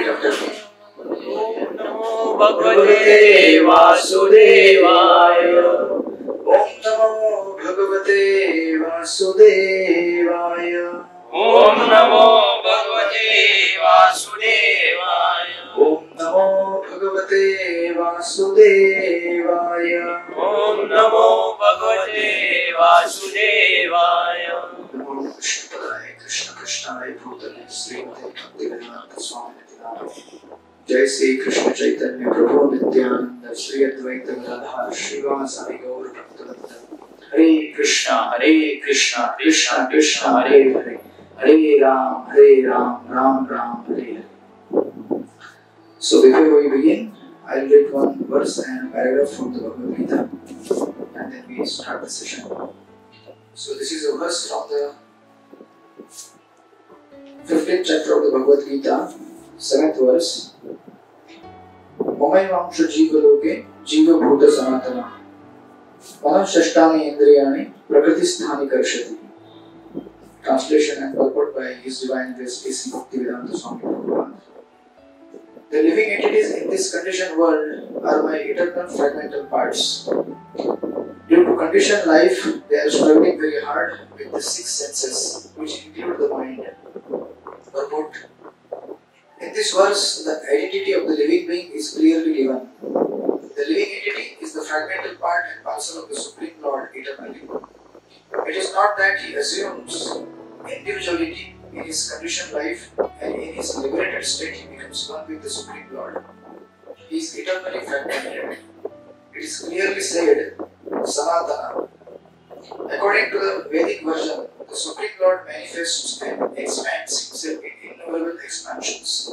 after me. Om Namo Bhagavate Vasudevaya. Om Namo Bhagavate Vasudevaya. Om Namo Bhagavate Vasudevaya. Om Namo Bhagavate Vasudevaya. Om Namo Bhagavate Vasudevaya. Namo Krishna Padaya Krishna Krishnaya Bhutale Srimate Bhaktivedanta Swami Nityananda. Jai Sri Krishna Chaitanya Prabhu Nityananda Sri Advaita Gadadhar Srivasadi Gaur Bhaktivedanta. Hare Krishna Krishna Krishna Hare Hare. Hare Ram, Ram Ram, Hare Hare. So before we begin, I will read one verse and a paragraph from the Bhagavad Gita, and then we start the session. So this is a verse from the 15th chapter of the Bhagavad Gita, 7th verse. Mamaivaamsha jiva loke jiva bhuta sanatana manam shashtani indriyani prakriti sthani karshati. Translation and purport by His Divine Grace A.C. Bhaktivedanta Swami Prabhupada. The living entities in this conditioned world are my eternal fragmental parts. Due to conditioned life, they are struggling very hard with the 6 senses, which include the mind. Purport. In this verse, the identity of the living being is clearly given. The living entity is the fragmental part and parcel of the Supreme Lord eternally. It is not that he assumes individuality in his conditioned life and in his liberated state he becomes one with the Supreme Lord. He is eternally fragmented. It is clearly said, Sanatana. According to the Vedic version, the Supreme Lord manifests and expands himself in innumerable expansions,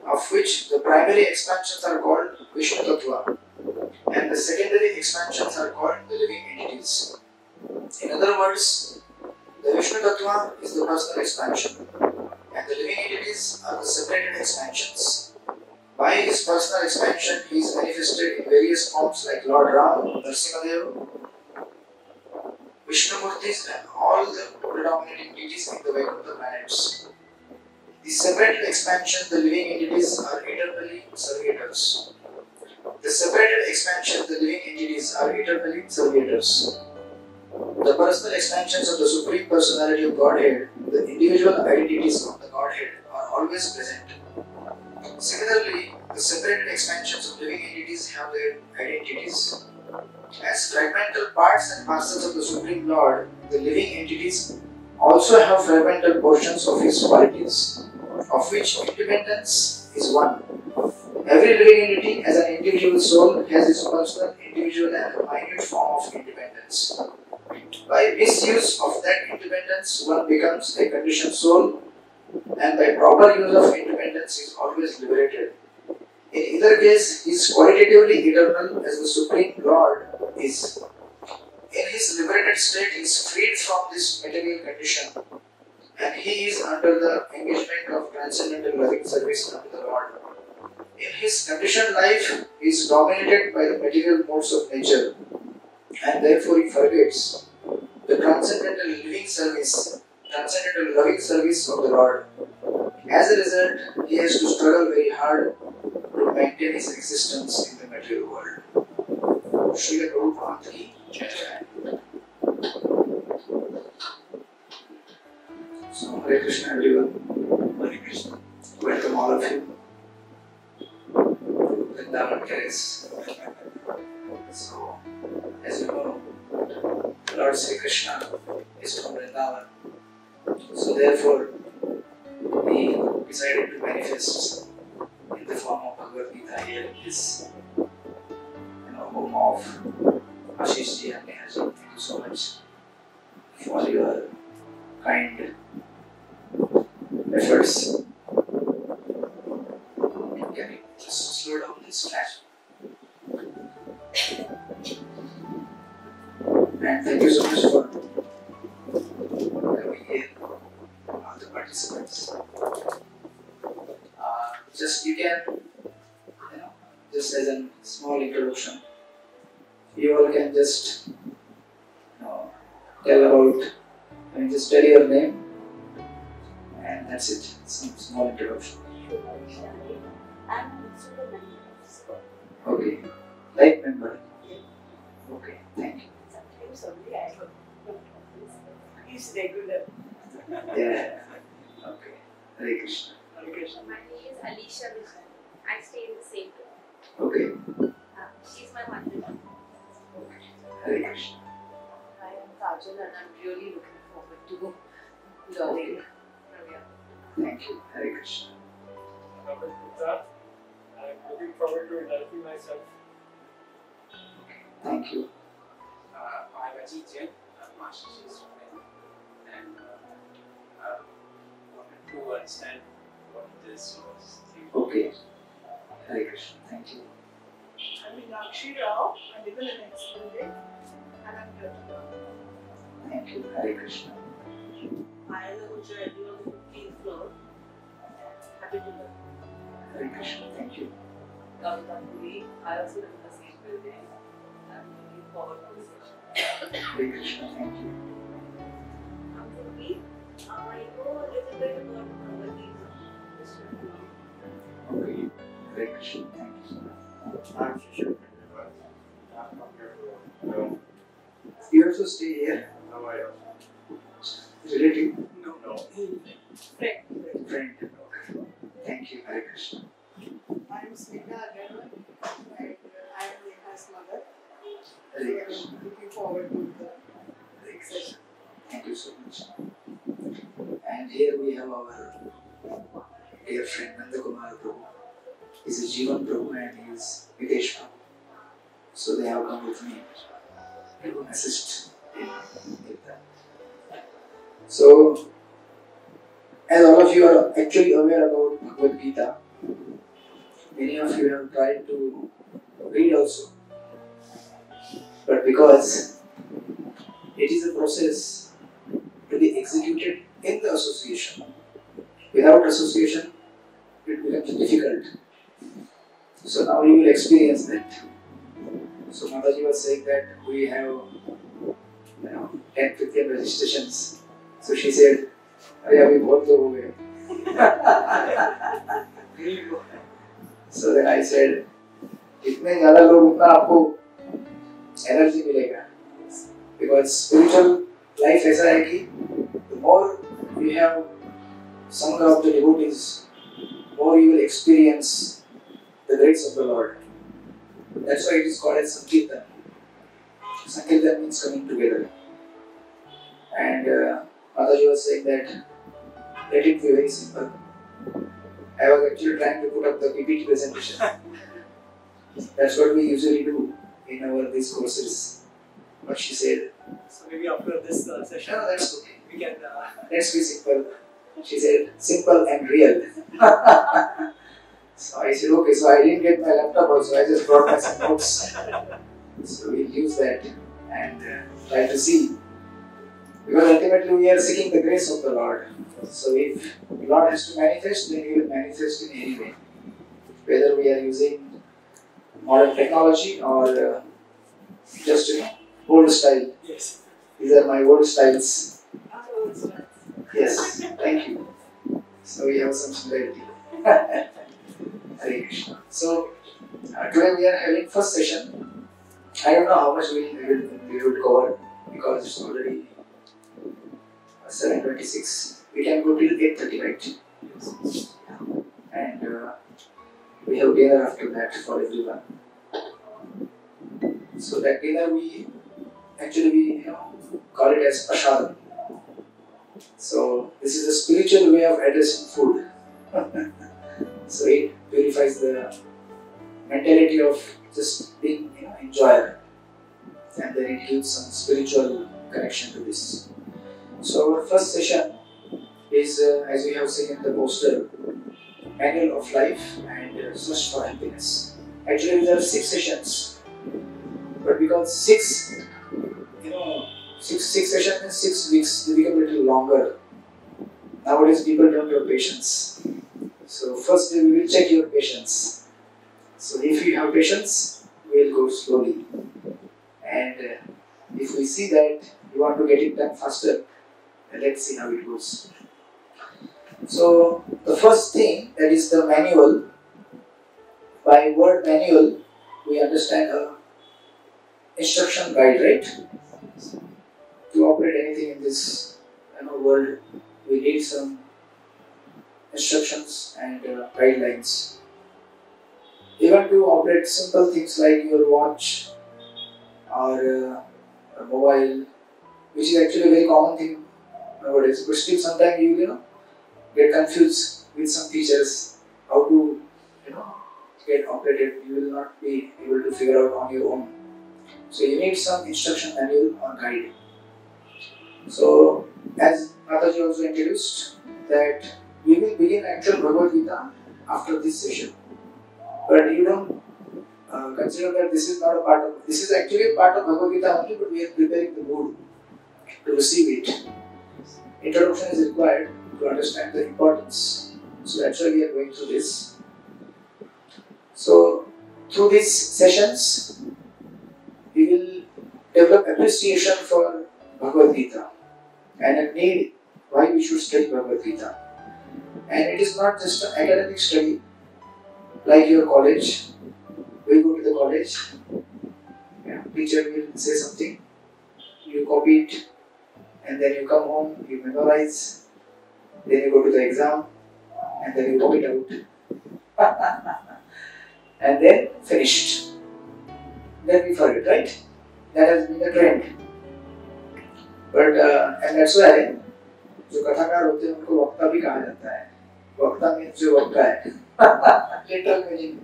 of which the primary expansions are called Vishnu Tattva and the secondary expansions are called the living entities. In other words, the Vishnu Tattva is the personal expansion and the living entities are the separated expansions. By his personal expansion, he is manifested in various forms like Lord Ram, Narsimhadev, Vishnu Murtis and all the predominating deities in the Vaikuntha planets. The separated expansion, the living entities are eternally servitors. The separated expansion, the living entities are eternally servitors. The personal expansions of the Supreme Personality of Godhead, the individual identities of the Godhead, are always present. Similarly, the separated expansions of living entities have their identities. As fragmental parts and parcels of the Supreme Lord, the living entities also have fragmental portions of His qualities, of which independence is one. Every living entity as an individual soul has its personal, individual and minute form of independence. By misuse of that independence, one becomes a conditioned soul, and by proper use of independence is always liberated. In either case, he is qualitatively eternal as the Supreme Lord is. In his liberated state, he is freed from this material condition, and he is under the engagement of transcendental loving service unto the Lord. In his conditioned life, he is dominated by the material modes of nature, and therefore he forgets the transcendental living service, transcendental loving service of the Lord. As a result, he has to struggle very hard to maintain his existence in the material world. Srila Prabhupada ki Jai. So, Hare Krishna everyone. Hare Krishna. Welcome all of you. Vrindavan Terrace. So, as you know, Lord Sri Krishna is from Vrindavan. So therefore, he decided to manifest in the form of Bhagavad Gita here in this home of Ashish ji and Neha ji. Thank you so much for your kind efforts. Can you just slow down this flash? And thank you so much for coming here, all the participants. Just you can, just as a small introduction, you all can just tell about, just tell your name, and that's it. Some small introduction. Okay. Life member. Okay, thank you. Sometimes only I don't know. He's regular. Yeah. Okay. Hare Krishna. Hare Krishna. My name is Alicia Vijay. I stay in the same room. Okay. She's my mother. Okay. Hare Krishna. I am Kajal and I'm really looking forward to learning from you. Thank you. Hare Krishna. Gita. I'm looking forward to developing myself. Thank you. I'm Ajit Jain, Master student, and wanted to understand what this was. Okay. Hare Krishna. Thank you. I'm Meenakshi Rao. I live in the next building and I'm here to learn. Thank you. Hare Krishna. I am a Gujarati on the 15th floor. Happy to learn. Hare Krishna. Thank you. Gita, I also live in the same building. I'm looking forward to this session. Hare Krishna. Thank you. I'm Ruby. I know a little bit about Bhagavad-gita. Okay. Hare Krishna. Thank you so much. I'm Shishir. You also stay here? How are you? Relative? No. Friend. Friend? Okay. Thank you. Hare Krishna. I'm Smita Agarwal and I am Neha's mother. Hare Krishna. Looking forward to the Hare Krishna. Thank you so much. And here we have our dear friend Nanda Kumar Prabhu. He's a Jivan Prabhu and he is Videsh Prabhu. So they have come with me to assist in that. So, as all of you are actually aware about Bhagavad Gita, many of you have tried to read also. But because it is a process to be executed in the association, without association, it becomes difficult. So now you will experience that. So Mataji was saying that we have 10, 15 registrations. So she said, "Arey abhi bahut log ho gaye." So then I said, "Itne zyada log utna aapko energy milega." Because spiritual life ऐसा है कि the more you have sangha of the devotees, more you will experience the grace of the Lord. That's why it is called as Sankirtan. Sankirtan means coming together. And Mataji was saying that let it be very simple. I was actually trying to put up the PPT presentation. That's what we usually do in our these courses. But she said, So maybe after this session, no, that's okay. we can. Let's be simple. She said, simple and real. So I said, okay, so I didn't get my laptop also, I just brought my some notes. So we'll use that and try to see. Because ultimately we are seeking the grace of the Lord. So if the Lord has to manifest, then He will manifest in any way. Whether we are using modern technology or just old style. Yes. These are my old styles. Our own styles. Yes, thank you. So we have some similarity. Hare Krishna. So today we are having first session. I don't know how much we will cover because it's already 7:26. We can go till 8:30, right? And we have dinner after that for everyone. So that dinner we call it as prashadam. So this is a spiritual way of addressing food. So it purifies the mentality of just being enjoyer, and then it gives some spiritual connection to this. So our first session is, as we have seen in the poster, Manual of Life and Search for Happiness. Actually, there are 6 sessions, but because 6 sessions in 6 weeks, they become a little longer. Nowadays, people don't have patience. So first we will check your patience. So if you have patience, we will go slowly. And if we see that you want to get it done faster, then let's see how it goes. So the first thing, that is the manual, by word manual, we understand a instruction guide, right? To operate anything in this world, we need some instructions and guidelines. Even to operate simple things like your watch or a mobile, which is actually a very common thing nowadays, but still sometimes you get confused with some features, how to get operated. You will not be able to figure out on your own. So you need some instruction manual or guide. So as Mataji also introduced, that we will begin actual Bhagavad Gita after this session. But you don't consider that this is not a part of, this is actually a part of Bhagavad Gita only, but we are preparing the mood to receive it. Introduction is required to understand the importance. So that's why we are going through this. So through these sessions, we will develop appreciation for Bhagavad Gita and a need why we should study Bhagavad Gita. And it is not just an academic study like your college. We go to the college, teacher will say something, you copy it, and then you come home, you memorize, then you go to the exam, and then you copy it out. And then finished. Then we forget, right? That has been the trend. But and that's why जो कथाकार होते हैं उनको वक्ता भी कहा जाता है. वक्ता means जो वक्ता है. Literal meaning.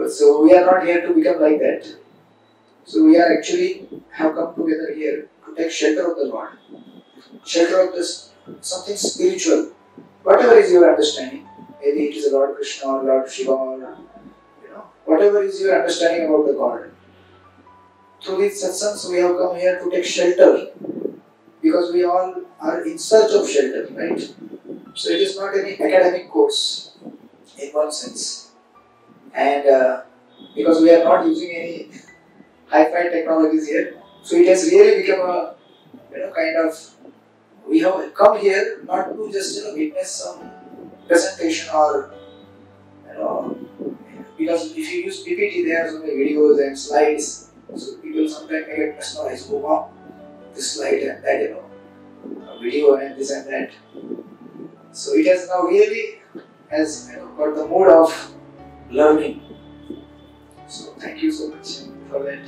So we are not here to become like that. So we are actually have come together here to take shelter of the Lord, shelter of this something spiritual. Whatever is your understanding, maybe it is Lord Krishna or Lord Shiva or whatever is your understanding about the God. Through these satsangs, we have come here to take shelter because we all are in search of shelter, right? So it is not any academic course in one sense, and because we are not using any hi-fi technologies here, so it has really become a kind of, we have come here not to just witness some presentation or because if you use PPT, there are so many videos and slides, so people sometimes may get mesmerized. Oh wow, this slide and that video and this and that. So it has now really has got the mode of learning. So thank you so much for that.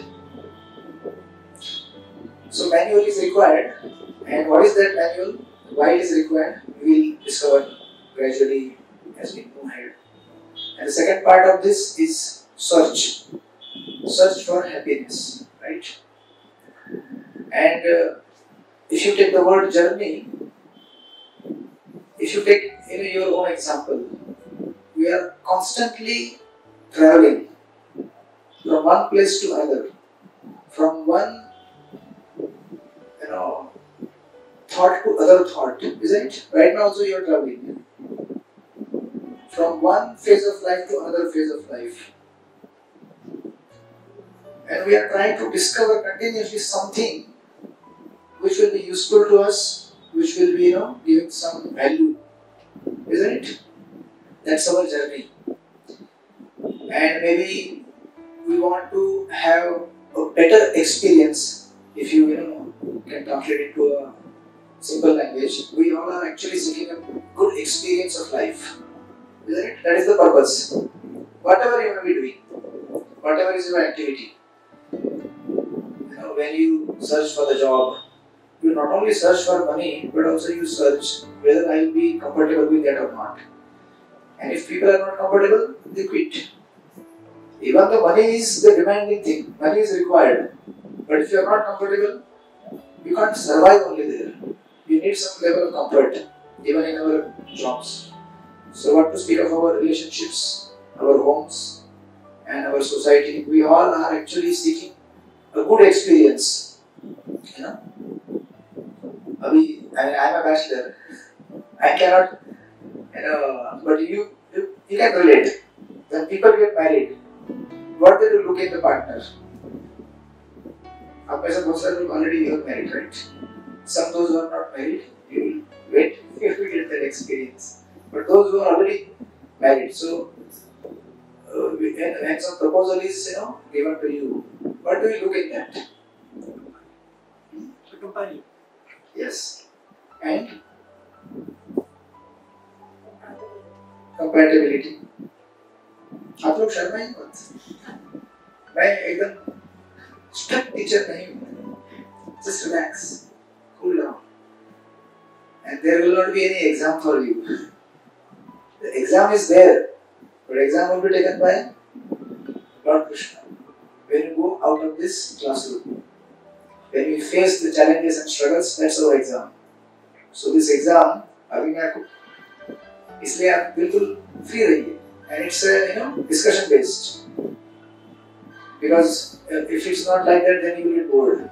So manual is required, and what is that manual? Why it is required? We will discover gradually as we move ahead. And the second part of this is search for happiness, right? And if you take the word journey, if you take your own example, we are constantly traveling from one place to another, from one thought to other thought, isn't it? Right now also you are traveling from one phase of life to another phase of life, and we are trying to discover continuously something which will be useful to us, which will be giving some value, isn't it? That's our journey. And maybe we want to have a better experience. If you can translate it to a simple language, we all are actually seeking a good experience of life, isn't it? That is the purpose. Whatever you may be doing, whatever is your activity, when you search for the job, you not only search for money, but also you search whether I will be comfortable with that or not. And if people are not comfortable, they quit. Even the money is the demanding thing, money is required. But if you are not comfortable, you can't survive only there. You need some level of comfort, even in our jobs. So what to speak of our relationships, our homes, and our society, we all are actually seeking a good experience. I am a bachelor. I cannot, but you can relate. When people get married, what they do look at the partner. आप में से बहुत सारे लोग already you are married, right? Some those who are not married, you will wait if you get that experience. But those who are already married, so when some proposal is given to you, what do you look at that? The companion. Yes. And compatibility. आप लोग शर्माइए मत. मैं एकदम strict teacher नहीं हूँ. Just relax, cool down, and there will not be any exam for you. The exam is there, but exam will be taken by Lord Krishna. When you go out of this classroom, when you face the challenges and struggles, that's our exam. So this exam, अभी मैं आपको इसलिए आप बिल्कुल free रहिए, and it's discussion based. Because if it's not like that, then you will get bored.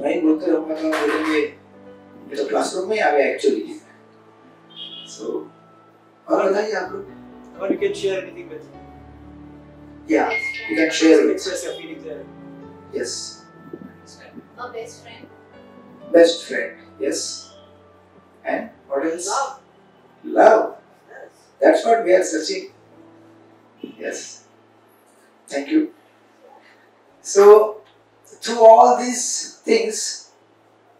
मैं ही बोलते रहूँगा तो बोलेंगे ये तो क्लासरूम में आ गया actually. So और बताइए आप लोग. Or you can share anything with. Yeah, you can share it. Express your feelings there. Yes. A best friend. Best friend. Yes. And what else? Love. Love. Yes. That's what we are searching. Yes. Thank you. So, through all these things,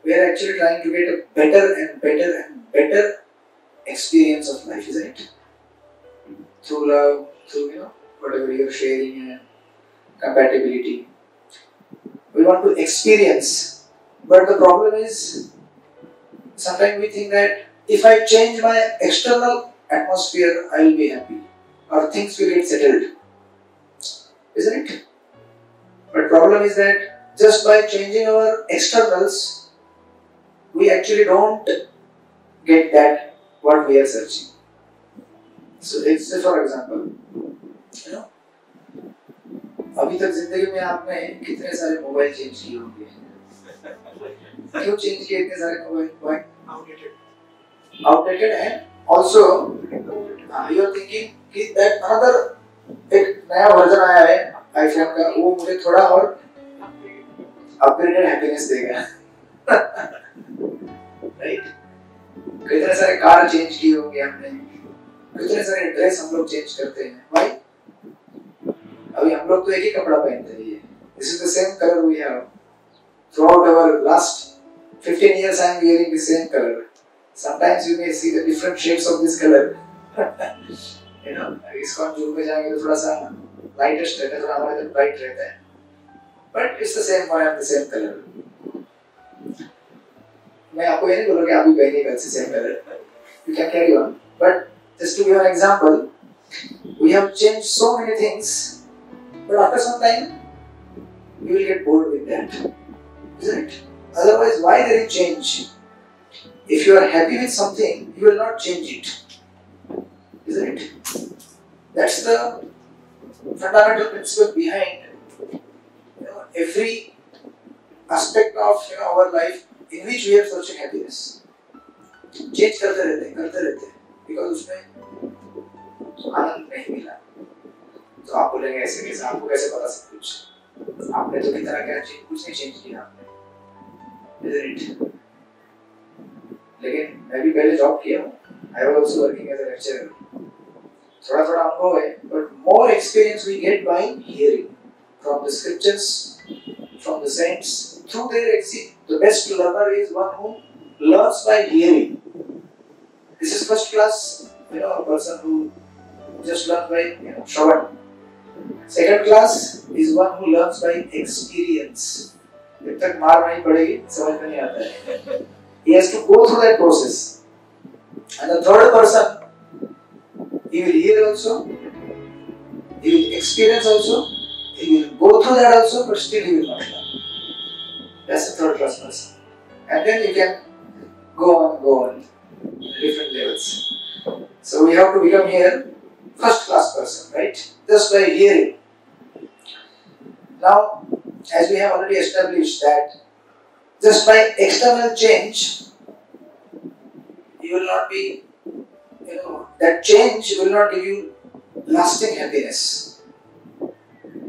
we are actually trying to get a better and better and better experience of life, isn't it? Through love, through whatever you are sharing and compatibility. We want to experience, but the problem is sometimes we think that if I change my external atmosphere, I will be happy, or things will get settled, isn't it? But problem is that just by changing our externals, we actually don't get that what we are searching. So let's say for example, अभी तक जिंदगी में आपने कितने सारे mobile change किए होंगे? क्यों चेंज किए इतने सारे mobile? Why? Outdated and also you are thinking कि that another एक नया वर्जन आया है आईफोन का, वो मुझे थोड़ा और अपग्रेडेड हैप्पीनेस देगा. राइट? कितने सारे कार चेंज किए होंगे हमने, कितने सारे ड्रेस हम लोग चेंज करते हैं. Why? अभी हम लोग तो एक ही कपड़ा पहनते हैं. This is the same color we have throughout our last 15 years. I am wearing the same color. Sometimes you may see the different shades of this color. इसको हम जून में जाएंगे तो थोड़ा सा लाइटेस्ट रहता है, थोड़ा हमारे तो ब्राइट रहता है. But it's the same one and the same color. मैं आपको ये नहीं बोलूँगा कि आप भी पहनिएगा the same color. You can carry on. But just to give an example, we have changed so many things, but after some time, you will get bored with that, isn't it? Otherwise, why there is change? If you are happy with something, you will not change it, isn't it? That's the fundamental principle behind every aspect of our life in which we are searching happiness. Change करते रहते हैं, because उसमें आनंद नहीं मिला. तो आप बोलेंगे ऐसे कैसे, आपको कैसे पता सब कुछ? आपने तो कितना क्या चेंज, कुछ नहीं चेंज किया आपने, isn't it? लेकिन मैं भी पहले जॉब किया हूँ. I was also working as a lecturer. थोड़ा अनुभव है, but more experience we get by hearing from the scriptures, from the saints, through their experience. The best learner is one who learns by hearing. This is first class, a person who just learns by Shravan. Second class is one who learns by experience. जब तक मार नहीं पड़ेगी समझ में नहीं आता है. He has to go through that process. And the third person, he will hear also, he will experience also, he will go through that also, but still he will not learn. That's the third class person. And then you can go on different levels. So we have to become here first class person, right? Just by hearing. Now, as we have already established that just by external change, you will not be, that change will not give you lasting happiness.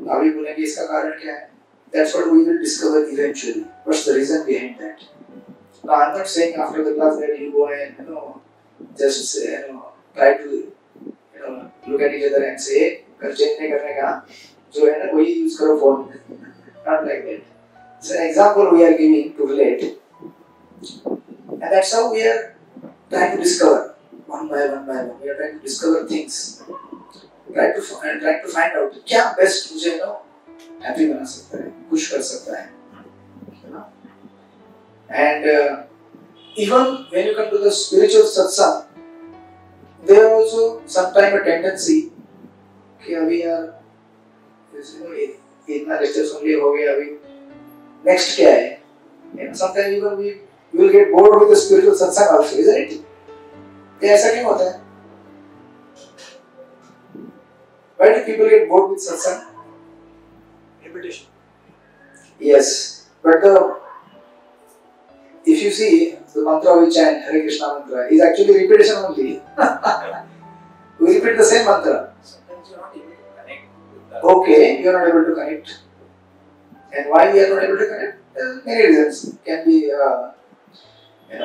अभी बोलेंगे इसका कारण क्या है? That's what we will discover eventually. What's the reason behind that? Now, I'm not saying after the class that you go and just try to look at each other and say, hey, change नहीं करने का जो है ना वही use करो phone में, not like that. It's an example we are giving to relate, and that's how we are trying to discover one by one. We are trying to discover things, trying to find out क्या best मुझे ना happy बना सकता है, खुश कर सकता है, you know. And even when you come to the spiritual satsang, there are also sometimes a tendency कि अभी यार इतना लेक्चर सुन लिया हो गया, अभी नेक्स्ट क्या है? And sometimes even we will get bored with the spiritual satsang also, isn't it? ये ऐसा क्यों होता है? Why do people get bored with satsang? Repetition. Yes, but if you see the mantra we chant, Hare Krishna mantra, is actually repetition only. We repeat the same mantra. Sometimes you're not able to connect with the Okay, you are not able to connect. And why we are not able to connect? There are many reasons. Can be,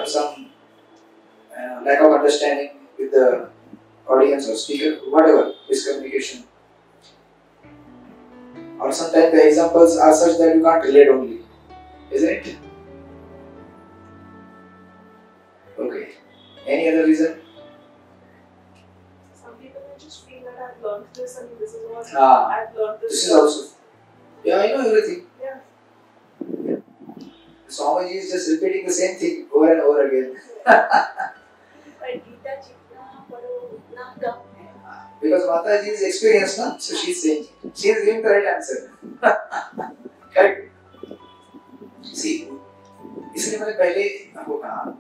some lack of understanding with the audience or speaker, whatever, miscommunication. Or sometimes the examples are such that you can't relate only, isn't it? Okay. Any other reason? Some people will just feel that I've learned this and this is what Ah, I've learned this. This is also. Yeah, I know everything. Yeah. Swamiji is just repeating the same thing over and over again. But Gita jitna padho utna kam hai. Because Mataji is experienced, na? So she is saying, she is giving the right answer. Correct? See, इसलिए मैंने पहले आपको कहा,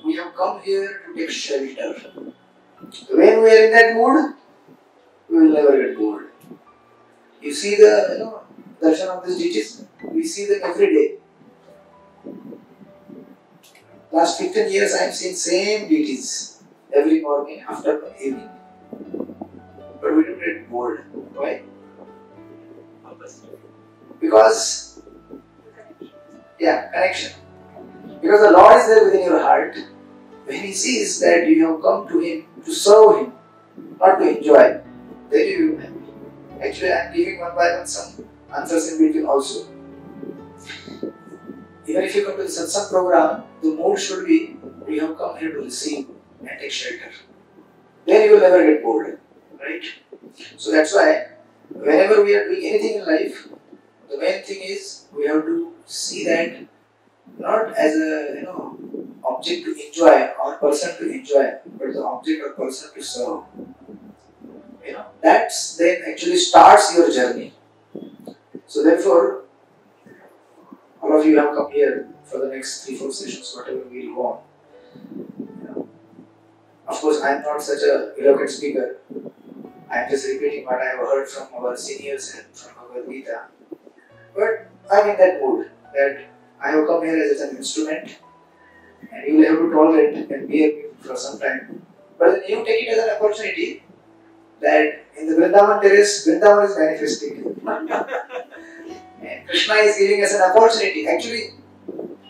we have come here to take shelter. When we are in that mood, we will never get bored. You see the darshan of these deities, we see them every day. Last 15 years I have seen same deities every morning, afternoon, evening. But we don't get bored. Why? Because, connection. Because the Lord is there within your heart. When He sees that you have come to Him to serve Him, not to enjoy, then you will be happy. Actually, I am giving one by one some answers in between also. Even if you come to the satsang program, the mood should be, we have come here to receive and take shelter. Then you will never get bored. Right? So that's why, whenever we are doing anything in life, the main thing is, we have to see that not as a object to enjoy or person to enjoy, but the object or person to serve. That's then actually starts your journey. So therefore, all of you have come here for the next 3-4 sessions, whatever we will go on. Of course, I am not such a eloquent speaker. I am just repeating what I have heard from our seniors and from Bhagavad-gita. But I am in that mood that I have come here as an instrument, and you will have to tolerate and bear me for some time. But then you take it as an opportunity that in the Vrindavan terrace, Vrindavan is manifesting. And Krishna is giving us an opportunity. Actually,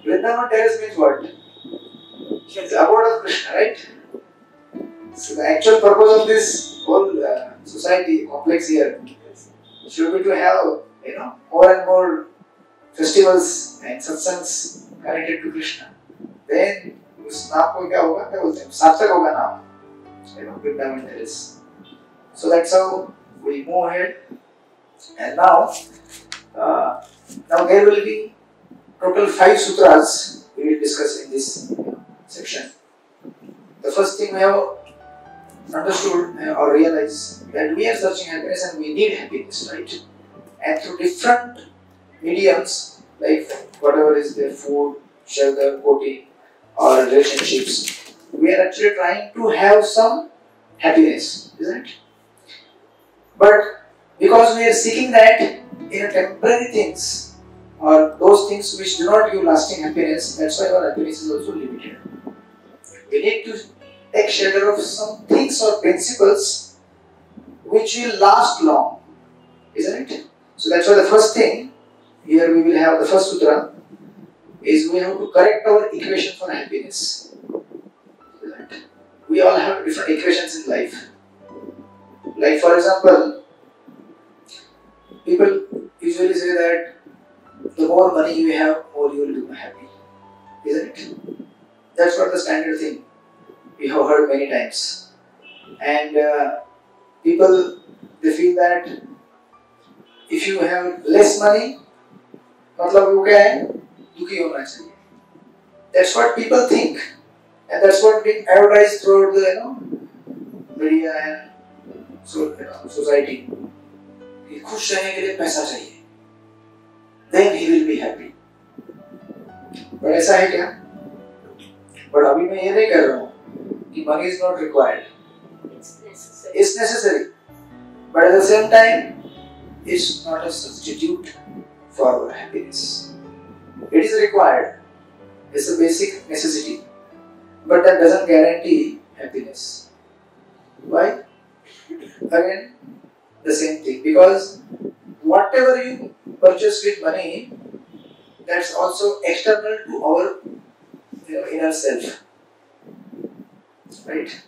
Vrindavan terrace means what? It's the abode of Krishna, right? So the actual purpose of this whole society complex here should be to have more and more festivals and satsangs connected to Krishna. Then उस नाम को क्या होगा? क्या बोलते हैं? सार्थक होगा नाम. Vrindavan terrace. So that's how we move ahead. And now there will be total 5 sutras we will discuss in this section. The first thing we have understood or realized that we are searching happiness and we need happiness, right? And through different mediums, like whatever is their food, shelter, clothing, or relationships, we are actually trying to have some happiness, isn't it? But because we are seeking that in a temporary things or those things which do not give lasting happiness, that's why our happiness is also limited. We need to take shelter of some things or principles which will last long, isn't it? So that's why the first thing, here we will have the first sutra, is we have to correct our equation for happiness. We all have different equations in life. Like for example, people usually say that the more money you have, more you will be happy. Isn't it? That's what the standard thing we have heard many times. And people, they feel that if you have less money, मतलब वो क्या है? दुखी होना चाहिए. That's what people think, and that's what being advertised throughout the media and society. कि खुश रहने के लिए पैसा चाहिए. Then he will be happy. पर ऐसा है क्या? But अभी मैं ये नहीं कर रहा हूँ कि money is not required. It's necessary. But at the same time, it's not a substitute for our happiness. It is required. It's a basic necessity. But that doesn't guarantee happiness. Why? Again, the same thing. Because whatever you purchase with money, that's also external to our inner self. Right?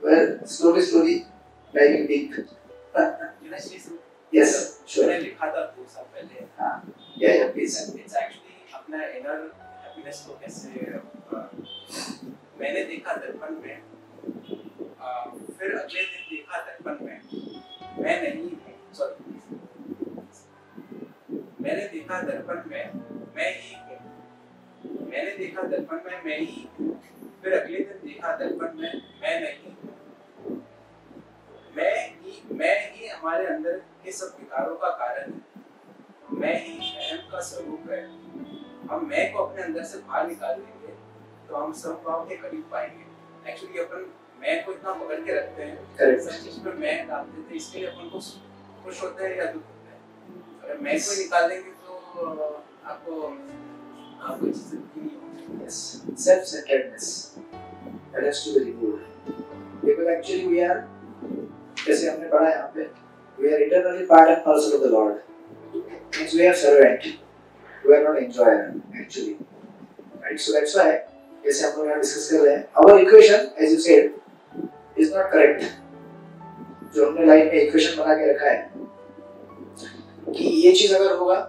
Well, slowly diving deep. Yes, sure. मैंने लिखा था 2 साल पहले. Yeah, please. It's actually अपना inner happiness को कैसे मैंने देखा दर्पण में, फिर अगले दिन देखा दर्पण में मैं नहीं हूँ. सॉरी, मैंने देखा दर्पण में मैं ही हूँ. मैंने देखा दर्पण में मैं ही हूँ. फिर अगले दिन देखा दर्पण में मैं नहीं हूँ. मैं ही हमारे अंदर के सब विकारों का कारण है. मैं ही अहम का स्वरूप है. हम मैं को अपने अंदर से बाहर निकाल देंगे तो हम समभाव के करीब पाएंगे. एक्चुअली अपन मैं को इतना पकड़ के रखते हैं, सब चीज में मैं डालते थे, इसके लिए अपन को खुश होता है या दुख होता है. अगर मैं को निकाल देंगे तो आपको चीजें नहीं होंगी. Yes, self-centeredness that has to be removed. Because actually we are, जैसे हमने पढ़ा यहाँ पे, we are eternally part and parcel of the Lord. Means we are servant. We are not enjoyer actually. Right? So that's why, जैसे हम लोग यहाँ discuss कर रहे हैं, our equation, as you said, is not correct. जो हमने line में equation बना के रखा है, कि ये चीज अगर होगा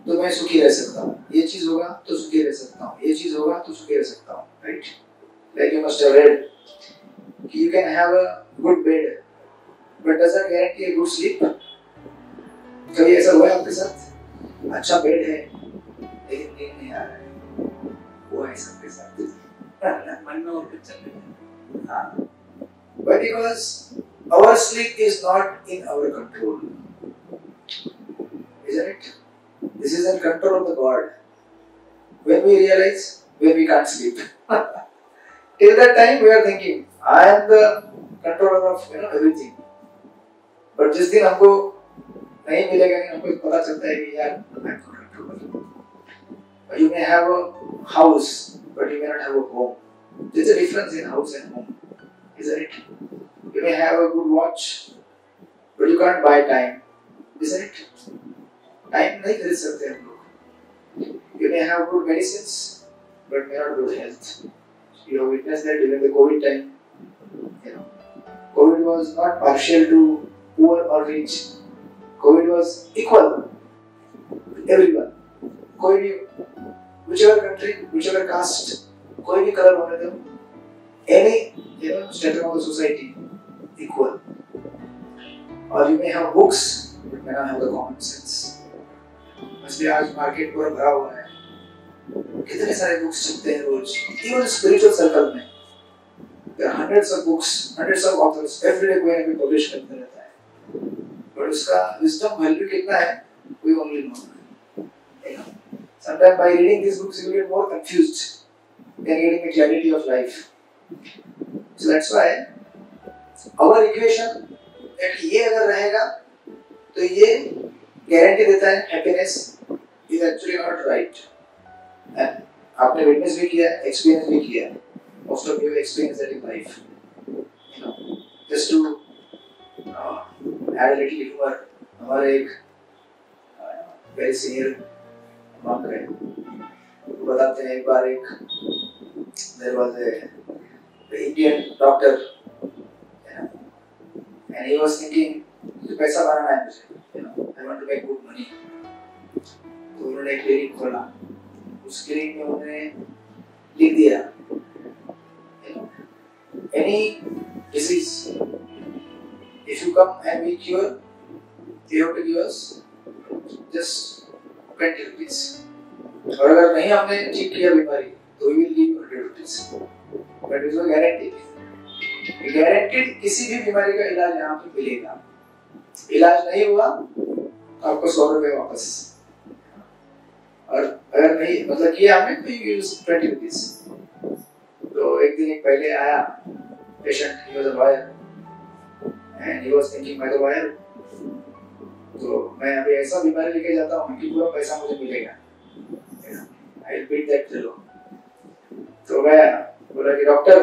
तो मैं सुखी रह सकता हूँ, ये चीज होगा तो सुखी रह सकता हूँ, ये चीज होगा तो सुखी रह सकता हूँ. Right? Like you must have read, कि you can have a good bed, but doesn't guarantee a good sleep. कभी ऐसा हुआ है आपके साथ? अच्छा बेड है, लेकिन नींद नहीं आ रहा है. वो है सबके साथ. मन में और कुछ चल रहा है. हाँ. But because our sleep is not in our control, isn't it? This is in control of the God. When we realize, when we can't sleep, till that time we are thinking, I am the controller of everything. But जिस दिन हमको नहीं मिलेगा, हमको पता चलता है कि यार I am not controller. You may have a house, but you may not have a home. There is a difference in house and home, isn't it? You may have a good watch, but you can't buy time, isn't it? Time नहीं खरीद सकते हम लोग. You may have good medicines, but may not good health. You have witnessed that during the COVID time. COVID was not partial to poor or rich. COVID was equal to everyone. कोई भी, whichever country, whichever caste, कोई भी color होने दो, any strata of the society, equal. Or you may have books, but may not have the common sense. इसलिए आज market पूरा भरा हुआ है. कितने सारे बुक्स छपते हैं रोज. Even spiritual circle में, there are hundreds of books, hundreds of authors. Every day कोई ना कोई publish करते रहता है. But उसका wisdom value कितना है, we only know. Sometimes by reading these books, you get more confused than getting the clarity of life. So that's why our equation that ये अगर रहेगा, तो ये guarantee देता है happiness is actually not right. And आपने witness भी किया, experience भी किया. Most of you have experienced that in life. Just to add a little humor, हमारे एक very senior monk है, वो बताते हैं एक बार there was a Indian doctor, and he was thinking कि पैसा बनाना है मुझे, I want to make good money. तो उन्होंने एक क्लिनिक खोला, उस क्लिनिक में उन्होंने लिख दिया, any disease, if you come and we cure, you have to give us just 20 rupees. और अगर नहीं हमने ठीक किया बीमारी, तो we will give you 100 rupees. But it is a guarantee. Guaranteed किसी भी बीमारी का इलाज यहाँ पे मिलेगा. इलाज नहीं हुआ, आपको 100 रुपए वापस. और अगर नहीं मतलब किया हमने, तो you use 20 rupees. तो एक दिन एक पहले आया patient, he was a lawyer, and he was thinking मैं तो lawyer, तो मैं अभी ऐसा बीमारी लेके जाता हूँ कि पूरा पैसा मुझे मिलेगा. I will beat that fellow. तो मैं बोला कि डॉक्टर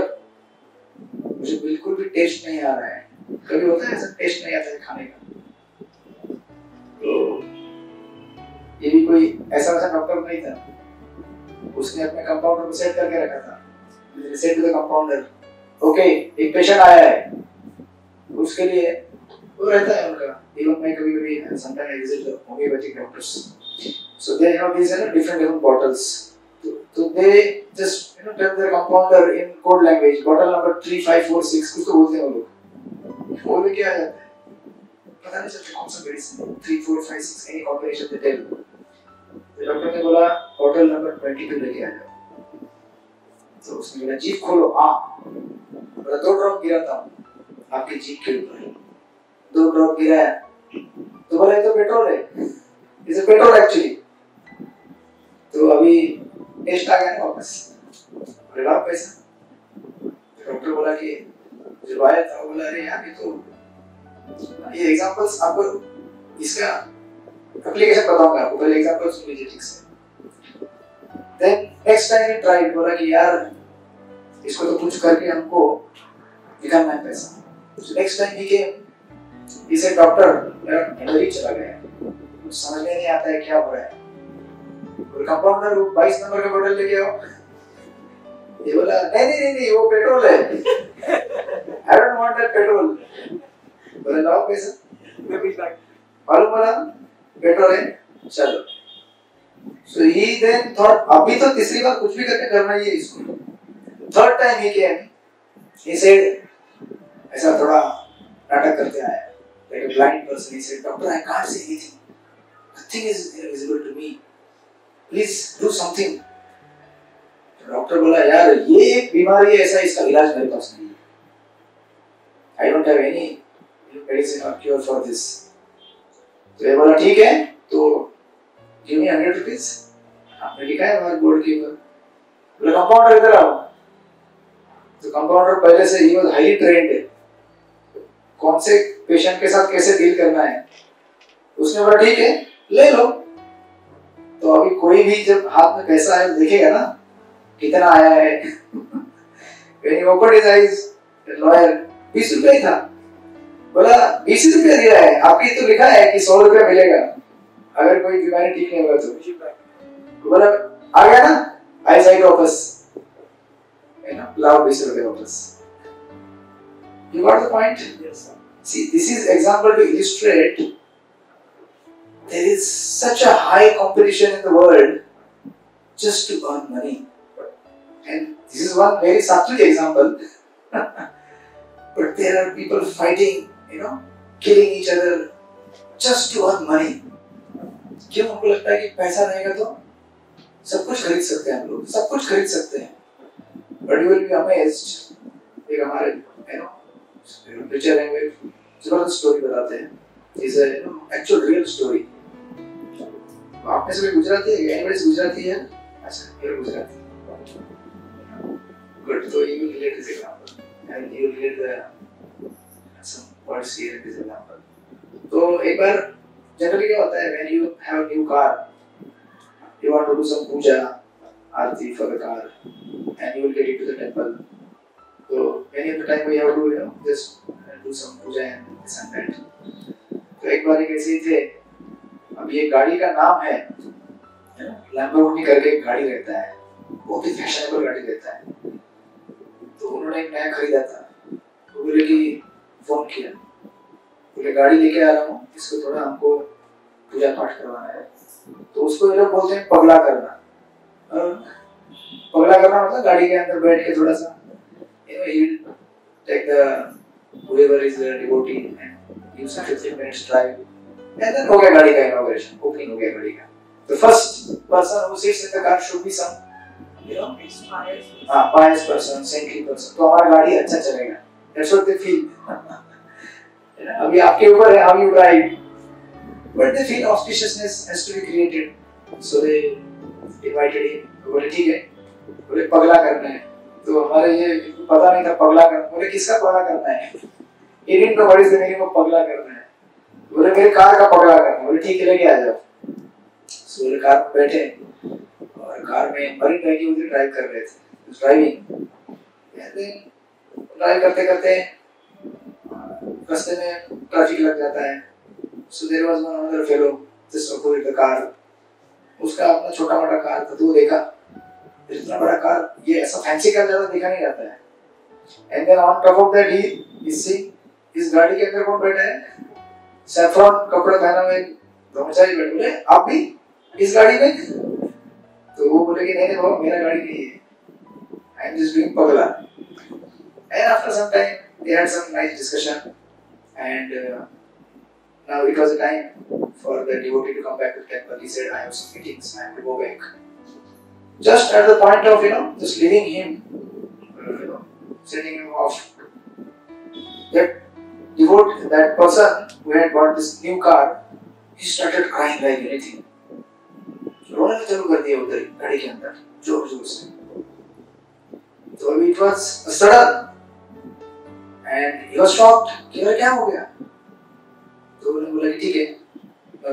मुझे बिल्कुल भी टेस्ट नहीं आ रहा है. कभी होता है ऐसा टेस्ट नहीं आता है खाने का. तो ये भी कोई ऐसा वैसा डॉक्टर नहीं था. उसने अपने कंपाउंडर को सेट करके रखा था. Set to the compounder, okay एक पेशेंट आया है, उसके लिए वो रहता है उनका. इवन मैं कभी-कभी sometimes I visit the homeopathic doctors. So they have these different bottles. So they just tell their compounder in code language, bottle number 3546 कुछ तो बोलते हैं वो लोग. वो भी क्या है? पता नहीं चलता कौन सा medicine 3456 any combination they tell. तो डॉक्टर ने बोला बॉटल नंबर 22 लेके आ जाओ. तो उसने बोला जीभ खोलो. बोला 2 ड्रॉप गिरा था आपकी जीभ के ऊपर. 2 ड्रॉप गिरा है. तो बोला ये तो पेट्रोल है. इसे पेट्रोल एक्चुअली. तो अभी टेस्ट आ गया ना वापस. बोले लाओ पैसा. डॉक्टर बोला कि जो आया था बोला अरे यार ये एग्जांपल्स आपको इसका एप्लीकेशन बताऊंगा आपको. पहले एग्जांपल सुन लीजिए ठीक से. देन नेक्स्ट टाइम ही ट्राई. बोला कि यार इसको तो कुछ करके हमको निकालना है पैसा. नेक्स्ट टाइम ही के इसे डॉक्टर मेरा अंदर ही चला गया. कुछ समझ में नहीं आता है क्या हो रहा है. और कंपाउंडर वो 22 नंबर का बोतल लेके आओ. ये बोला नहीं वो पेट्रोल है. I don't want that petrol. बोले लाओ पैसा. मैं भी लाग. मालूम पड़ा पेट्रोल है. चलो. So he then thought अभी तो तीसरी बार कुछ भी करके करना ही है इसको. Third time he came. He said ऐसा थोड़ा नाटक करते आया. Like a blind person, he said, Doctor, I can't see anything. Nothing is visible to me. Please do something. Doctor बोला यार ये एक बीमारी है ऐसा इसका इलाज मेरे पास नहीं है. I don't have any medicine or cure for this. तो ये बोला ठीक है तो give me 100 rupees. आपने लिखा है हमारे बोर्ड के ऊपर. बोला कंपाउंडर इधर आओ. तो कंपाउंडर पहले से ही was highly trained है. कौन से पेशेंट के साथ कैसे डील करना है. उसने बोला ठीक है ले लो. तो अभी कोई भी जब हाथ में पैसा है देखेगा ना कितना आया है. When he opened his eyes, the lawyer 20 रुपए ही था. बोला 20 रुपए दिया है आपकी तो लिखा है कि 100 रुपए मिलेगा अगर कोई बीमारी ठीक नहीं होगा तो. बोला आ गया ना आई साइड वापस है ना. लाओ 20 रुपए वापस. You got the point? Yes, sir. See, this is example to illustrate there is such a high competition in the world just to earn money. And this is one very subtle example. But there are people fighting, killing each other just to earn money. क्यों हमको लगता है कि पैसा रहेगा तो सब कुछ खरीद सकते हैं हम लोग. सब कुछ खरीद सकते हैं. But you will be amazed. एक हमारे टीचर हैं वे जबरदस्त स्टोरी बताते हैं. Is actual real story. आप में से कोई गुजराती है? एनीबडी गुजराती है? अच्छा ये गुजराती. गुड. तो you will relate this example and you will relate the some words here in this example. तो एक बार जनरली क्या होता है when you have new car you want to do some puja aarti for the car and you will get into the temple. So any of the time we have to just do some puja and this and that. तो एक बार ऐसे ही थे. अब ये गाड़ी का नाम है लैम्बोर्गिनी करके एक गाड़ी रहता है. बहुत ही फैशनेबल गाड़ी रहता है. तो उन्होंने एक नया खरीदा था. तो बोले कि फोन किया बोले गाड़ी लेके आ रहा हूँ इसको थोड़ा हमको पूजा पाठ करवाना है, तो उसको ये लोग बोलते हैं पगला करना। पगला करना मतलब गाड़ी के अंदर बैठ के थोड़ा सा he will take whoever is the devotee and use 15 minutes drive, and then हो गया गाड़ी का inauguration, opening हो गया गाड़ी का। The first person who sits in the car should be some pious person, saintly person, तो हमारा गाड़ी अच्छा चलेगा। That's what they feel. अभी आपके ऊपर है how you drive, but they feel auspiciousness has to be created, so they invited him. बोले ठीक है, बोले पगला करना है। तो हमारे ये पता नहीं था पगला करना, बोले किसका पगला करना है? He didn't know what is the meaning of पगला करना है। बोले मेरे कार का पगला करना है। बोले ठीक है लेके आ जाओ। So बोले कार में बैठे और कार में मरीन ड्राइव की उधर ड्राइव कर रहे थे, ड्राइविंग, ड्राइव करते करते रास्ते में ट्रैफिक लग जाता है। So there was one other fellow just opposite the car, उसका अपना छोटा मोटा कार था, तो वो देखा इतना बड़ा कार, ये ऐसा फैंसी कार ज्यादा देखा नहीं जाता है। And then on top of that he see इस गाड़ी के अंदर कौन बैठा है? सैफ्रॉन कपड़ा पहना हुआ एक ब्रह्मचारी बैठे। बोले आप भी इस गाड़ी में? तो वो बोले कि नहीं नहीं बाबा मेरा गाड़ी नहीं है, I am just doing pagla. And after some time they had some nice discussion, and now it was a time for the devotee to come back to the temple. He said I have some meetings, I have to go back. Just at the point of just leaving him, sending him off, that person who had bought this new car, he started crying like anything. रोना चालू कर दिया उधर गाड़ी के अंदर जोर जोर से। तो अभी it was sudden and he was shocked कि क्या हो गया? तो उन्होंने बोला कि ठीक है,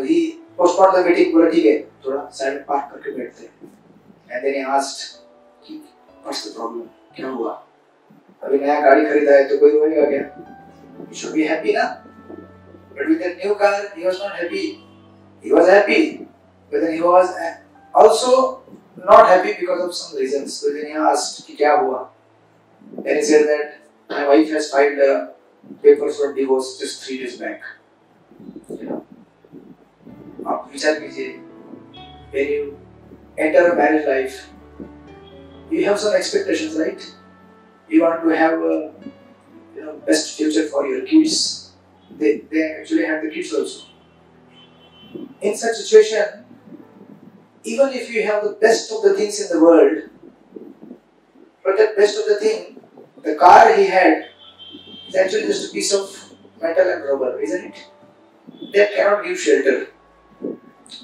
he postponed the meeting, बोला ठीक है थोड़ा साइड में पार्क करके बैठते हैं। And then he asked, "What's the problem? क्या हुआ? अभी नया गाड़ी खरीदा है तो कोई रोएगा क्या? You should be happy ना? But with that new car, he was not happy. He was happy, but then he was also not happy because of some reasons. So then he asked, कि क्या हुआ? Then he said that my wife has filed papers for divorce just 3 days back. आप विचार कीजिए, when you enter a marriage life, you have some expectations, right? You want to have a best future for your kids. They actually have the kids also. In such situation, even if you have the best of the things in the world, but that best of the thing, the car he had, is actually just a piece of metal and rubber, isn't it? That cannot give shelter.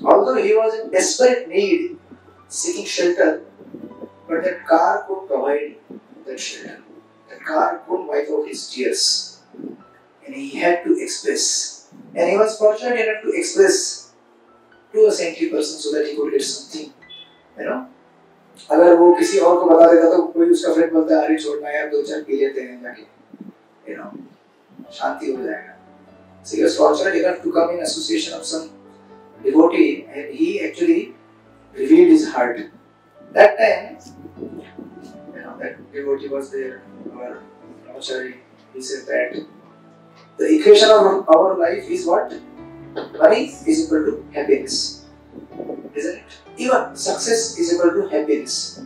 Although he was in desperate need, seeking shelter, but that car could provide that shelter. That car could wipe out his tears, and he had to express. And he was fortunate enough to express to a saintly person so that he could get something. अगर वो किसी और को बता देता तो कोई उसका फ्रेंड बोलता है अरे छोड़ना यार 2-4 पी लेते हैं जाके, शांति हो जाएगा. So he was fortunate enough to come in association of some devotee, and he actually revealed his heart. That time, that devotee was there, our brahmachari. He said that the equation of our life is what? Money is equal to happiness, isn't it? Even success is equal to happiness.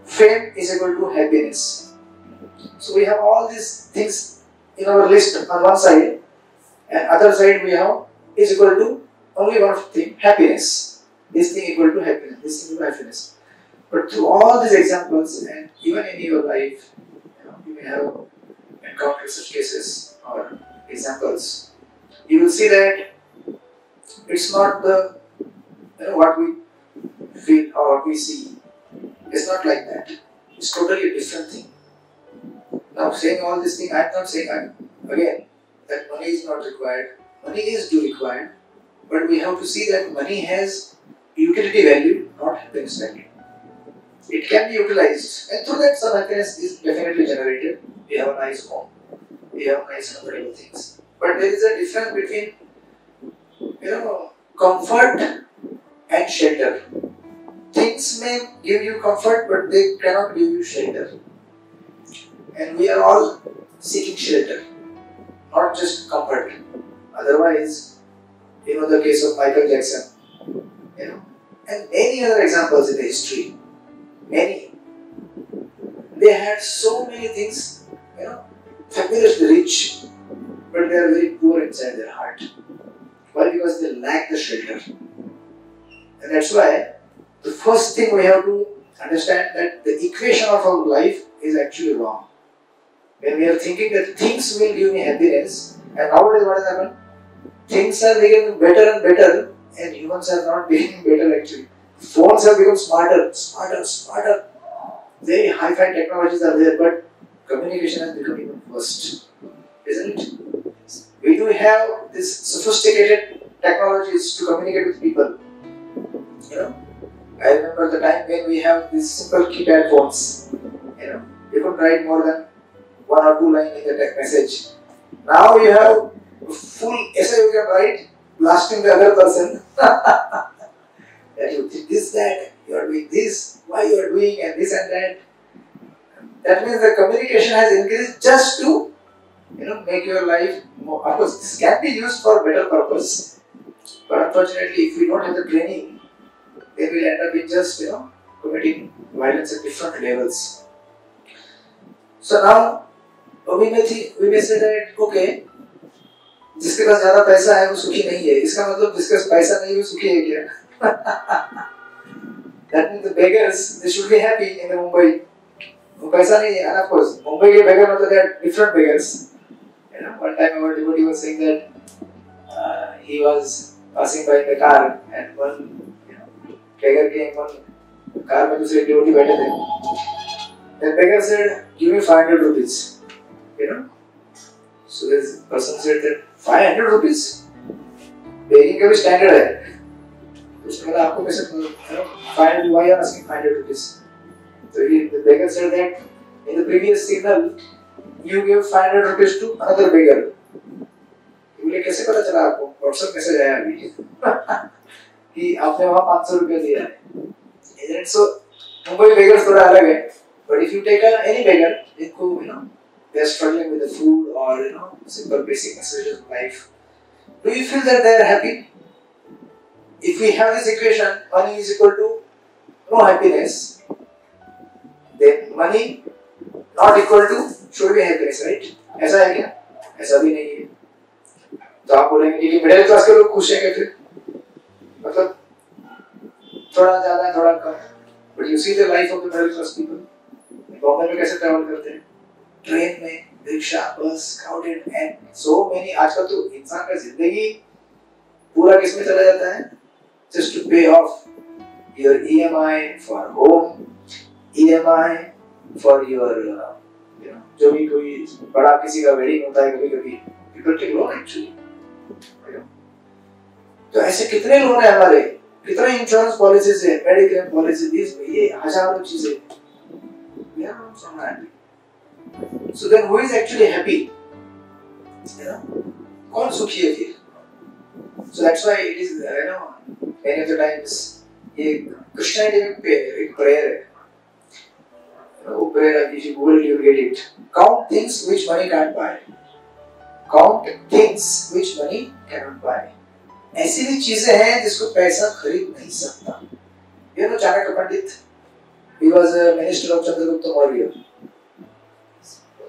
Fame is equal to happiness. So we have all these things in our list on one side, and other side we have is equal to only one thing, happiness. This thing equal to happiness, this thing equal to happiness. But through all these examples, and even in your life, you may have encountered such cases or examples. You will see that it's not the what we feel or what we see. It's not like that. It's totally a different thing. Now, saying all this thing, I'm not saying again that money is not required. Money is required, but we have to see that money has utility value, not happiness value. It can be utilized, and through that some happiness is definitely generated. We have a nice home, we have nice comfortable things. But there is a difference between comfort and shelter. Things may give you comfort, but they cannot give you shelter. And we are all seeking shelter, not just comfort. Otherwise, You know the case of Michael Jackson, you know, and many other examples in the history. Many. They had so many things, you know, fabulously rich, but they are very poor inside their heart. Why? Because they lack the shelter. And that's why the first thing we have to understand that the equation of our life is actually wrong. When we are thinking that things will give me happiness, and nowadays what has happened? Things are becoming better and better, and humans are not becoming better actually. Phones have become smarter. Very high-fi technologies are there, but communication has become even worse. Isn't it? We do have this sophisticated technologies to communicate with people. You know, I remember the time when we have these simple keypad phones. You know, you could write more than 1 or 2 lines in the text message. Now you have a full essay you can write, blasting the other person. That you did this, that, you are doing this, why you are doing, and this and that. That means the communication has increased just to, you know, make your life more. Of course, this can be used for better purpose, but unfortunately, if we don't have the training, then we'll end up in just, you know, committing violence at different levels. So now, we may say that, okay, जिसके पास ज़्यादा पैसा है वो सुखी नहीं है. इसका मतलब जिसके पास पैसा नहीं है वो सुखी है क्या? That means the beggars, they should be happy in the Mumbai. पैसा नहीं है, and of course, Mumbai के beggar मतलब they are different beggars. You know, one time our devotee was saying that he was passing by in the car and one, you know, beggar came one car में दूसरे devotee बैठे थे. The beggar said, "Give me 500 rupees." You know, so this person said that 500 rupees. Begging का भी standard है. उसने कहा आपको कैसे 500? Why are you asking 500 rupees? So the beggar said that in the previous signal you gave 500 rupees to another beggar. बोले कैसे पता चला आपको? WhatsApp मैसेज आया अभी कि आपने वहाँ 500 रुपये दिया है. Isn't it so? Mumbai beggars थोड़ा अलग है. But if you take any beggar, इनको, you know, they are struggling with the food or, you know, simple basic necessities of life. Do you feel that they are happy? If we have this equation, money is equal to no happiness, then money not equal to should be happiness, right? ऐसा है क्या? ऐसा भी नहीं है. तो आप बोलेंगे कि मिडिल क्लास के लोग खुश हैं क्या फिर? मतलब थोड़ा ज़्यादा थोड़ा कम. But you see the life of the middle class people. Bombay में कैसे ट्रैवल करते हैं? ट्रेन में, रिक्शा, बस, crowded and so many. आजकल तो इंसान का जिंदगी पूरा किसमें चला जाता है? Just to pay off your EMI for home, EMI for your, you know, जो भी कोई बड़ा किसी का वेडिंग होता है कभी-कभी, people take loan actually. तो ऐसे कितने लोन है हमारे? कितने इंश्योरेंस पॉलिसीज है, मेडिक्लेम पॉलिसीज, ये हजारों चीजें. We are not so happy. So then, who is actually happy? You know, कौन सुखी है फिर? So that's why it is, you know, many of the times ये Christianity में एक prayer है. You know, prayer if you Google you will get it. Count things which money can't buy. Count things which money cannot buy. ऐसी भी चीजें हैं जिसको पैसा खरीद नहीं सकता. You know, Chanakya Pandit. He was a minister of Chandragupta Maurya.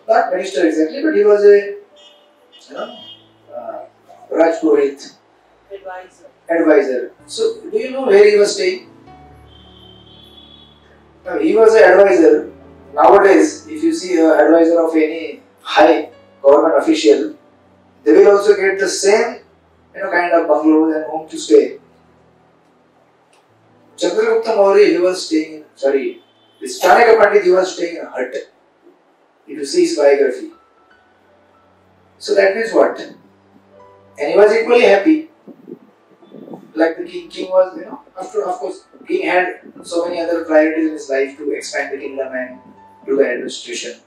Not minister exactly, but he was a, you know, Rajpurohit. Advisor. So, do you know where he was staying? Now, he was an advisor. Nowadays, if you see an advisor of any high government official, they will also get the same, you know, kind of bungalows and home to stay. Chandragupta Maurya, he was staying in, this Chanakya Pandit, he was staying in a hut. If you see his biography. So that means what? And he was equally happy. Like the king was, you know, of course, king had so many other priorities in his life to expand the kingdom and do the administration.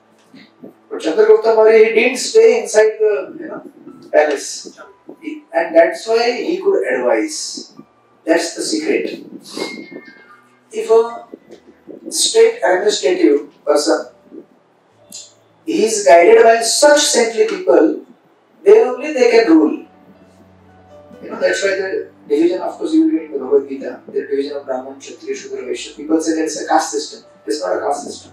But Chandragupta Maurya, he didn't stay inside the, you know, palace. And that's why he could advise. That's the secret. If a state administrative person is guided by such saintly people, then only they can rule. That's why the division, of course, you will get in the Bhagavad Gita, the division of Brahman, Kshatriya, Shudra, Vaishya. People say there is a caste system. It's not a caste system.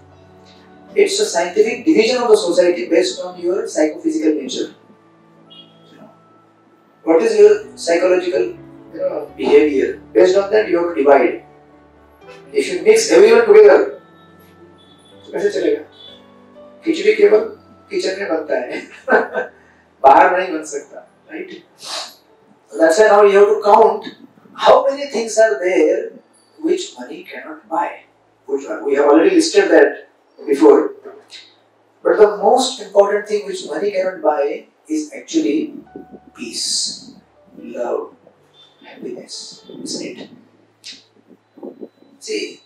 It's a scientific division of the society based on your psychophysical nature. What is your psychological behavior? Based on that, you have to divide. If you mix everyone together, तो कैसे चलेगा? खिचड़ी केवल kitchen में बनता है, बाहर नहीं बन सकता, right? That's why now you have to count how many things are there which money cannot buy. Which one? We have already listed that before. But the most important thing which money cannot buy is actually peace, love, happiness, isn't it? See,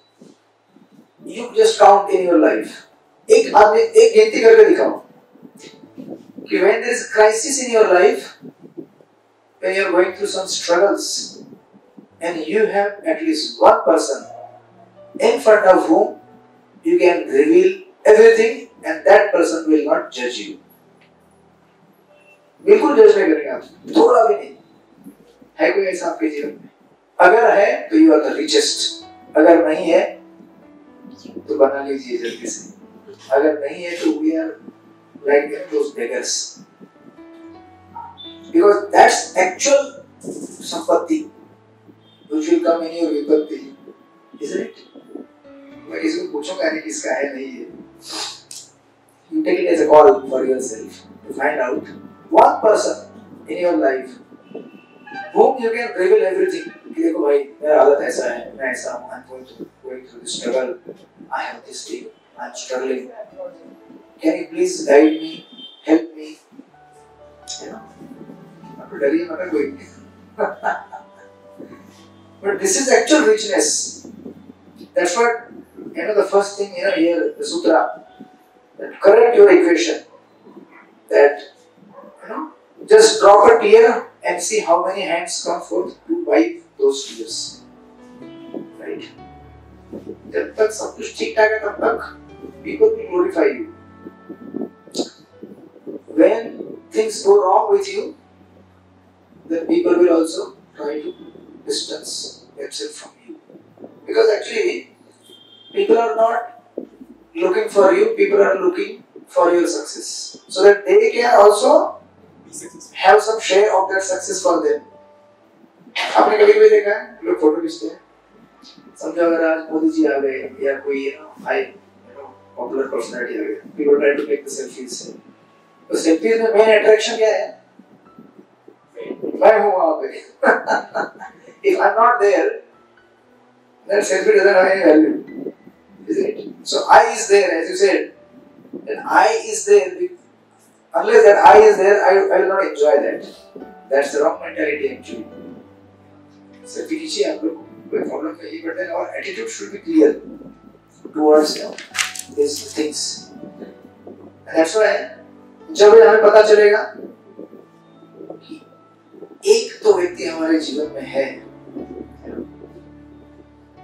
you just count in your life. एक गिनती करके दिखाओ कि when there is a crisis in your life, when you are going through some struggles, and you have at least one person in front of whom you can reveal everything, and that person will not judge you. बिल्कुल जज नहीं करेंगे आप, थोड़ा भी नहीं. है कोई ऐसा आपके जीवन में? अगर है तो you are the richest. अगर नहीं है तो बना लीजिए जल्दी से. अगर नहीं है तो we are like those beggars. Because that's actual sampatti which will come in your vipatti, isn't it? मैं किसी को पूछूंगा नहीं किसका है नहीं है. You take it as a call for yourself to find out one person in your life whom you can reveal everything. कि देखो भाई मेरा हालत ऐसा है, मैं ऐसा हूँ, I'm going through this struggle, I have this thing, I'm struggling. Can you please guide me, help me? Not to डरिए मत कोई. But this is actual richness. That's what the first thing here the sutra. That correct your equation. That just drop a tear and see how many hands come forth to wipe those tears. Right? जब तक सब कुछ ठीक ठाक है तब तक people will glorify you. When things go wrong with you, then people will also try to distance themselves from you. Because actually, people are not looking for you, people are looking for your success. So that they can also have some share of that success for them. आपने कभी कभी देखा है लोग photo खींचते हैं, समझो अगर आज मोदी जी आ गए या कोई हाई पॉपुलर पर्सनालिटी आ गए, people try to take the selfies. तो selfies में main attraction क्या है? मैं हूँ वहाँ पे. If I'm not there, then selfie doesn't have any value, isn't it? So I is there, as you said. Then I is there. Unless that I is there, I will not enjoy that. That's the wrong mentality actually. Selfie खींचिए आप लोग, कोई problem नहीं, but then our attitude should be clear towards these things. And that's why जब हमें पता चलेगा कि एक तो व्यक्ति हमारे जीवन में है,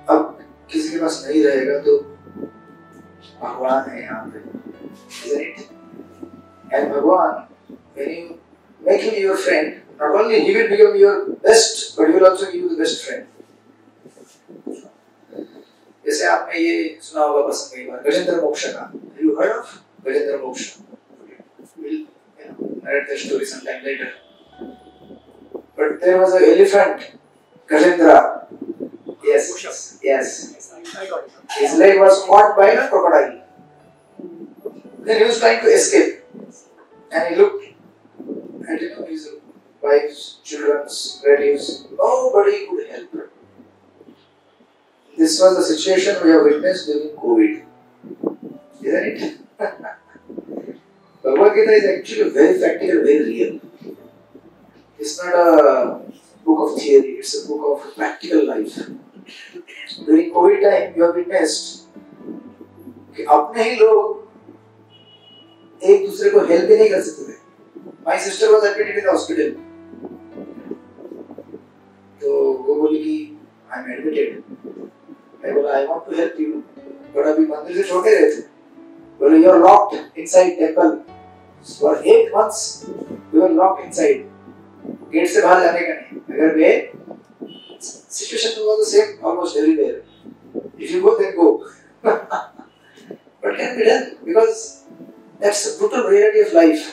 अब किसी के पास नहीं रहेगा तो भगवान है यहाँ पे, isn't it? And Bhagwan, when you make him your friend, not only he will become your best, but he will also give you the best friend. जैसे आपने ये सुना होगा प्रसंग कई बार, गजेंद्र मोक्ष का. Have you heard of Gajendra मोक्ष? We'll narrate the story sometime later. But there was an elephant, Gajendra. Yes, yes. I got it. His leg was caught by a crocodile. Then he was trying to escape. And he looked at his wives, children's, relatives. Nobody could help him. This was the situation we have witnessed during COVID. Isn't it? Bhagavad Gita is actually very practical, very real. It's not a book of theory, it's a book of practical life. During COVID time, you have witnessed कि अपने ही लोग एक दूसरे को help भी नहीं कर सकते थे. My sister was admitted in the hospital. तो वो बोली कि I'm admitted. मैं बोला I want to help you, but अभी मंदिर से छोटे रहे थे. बोले you are locked inside temple. For 8 months we were locked inside. Gate से बाहर जाने का नहीं. अगर गए, situation was the same almost everywhere. If you go, then go. But can be done because that's the brutal reality of life.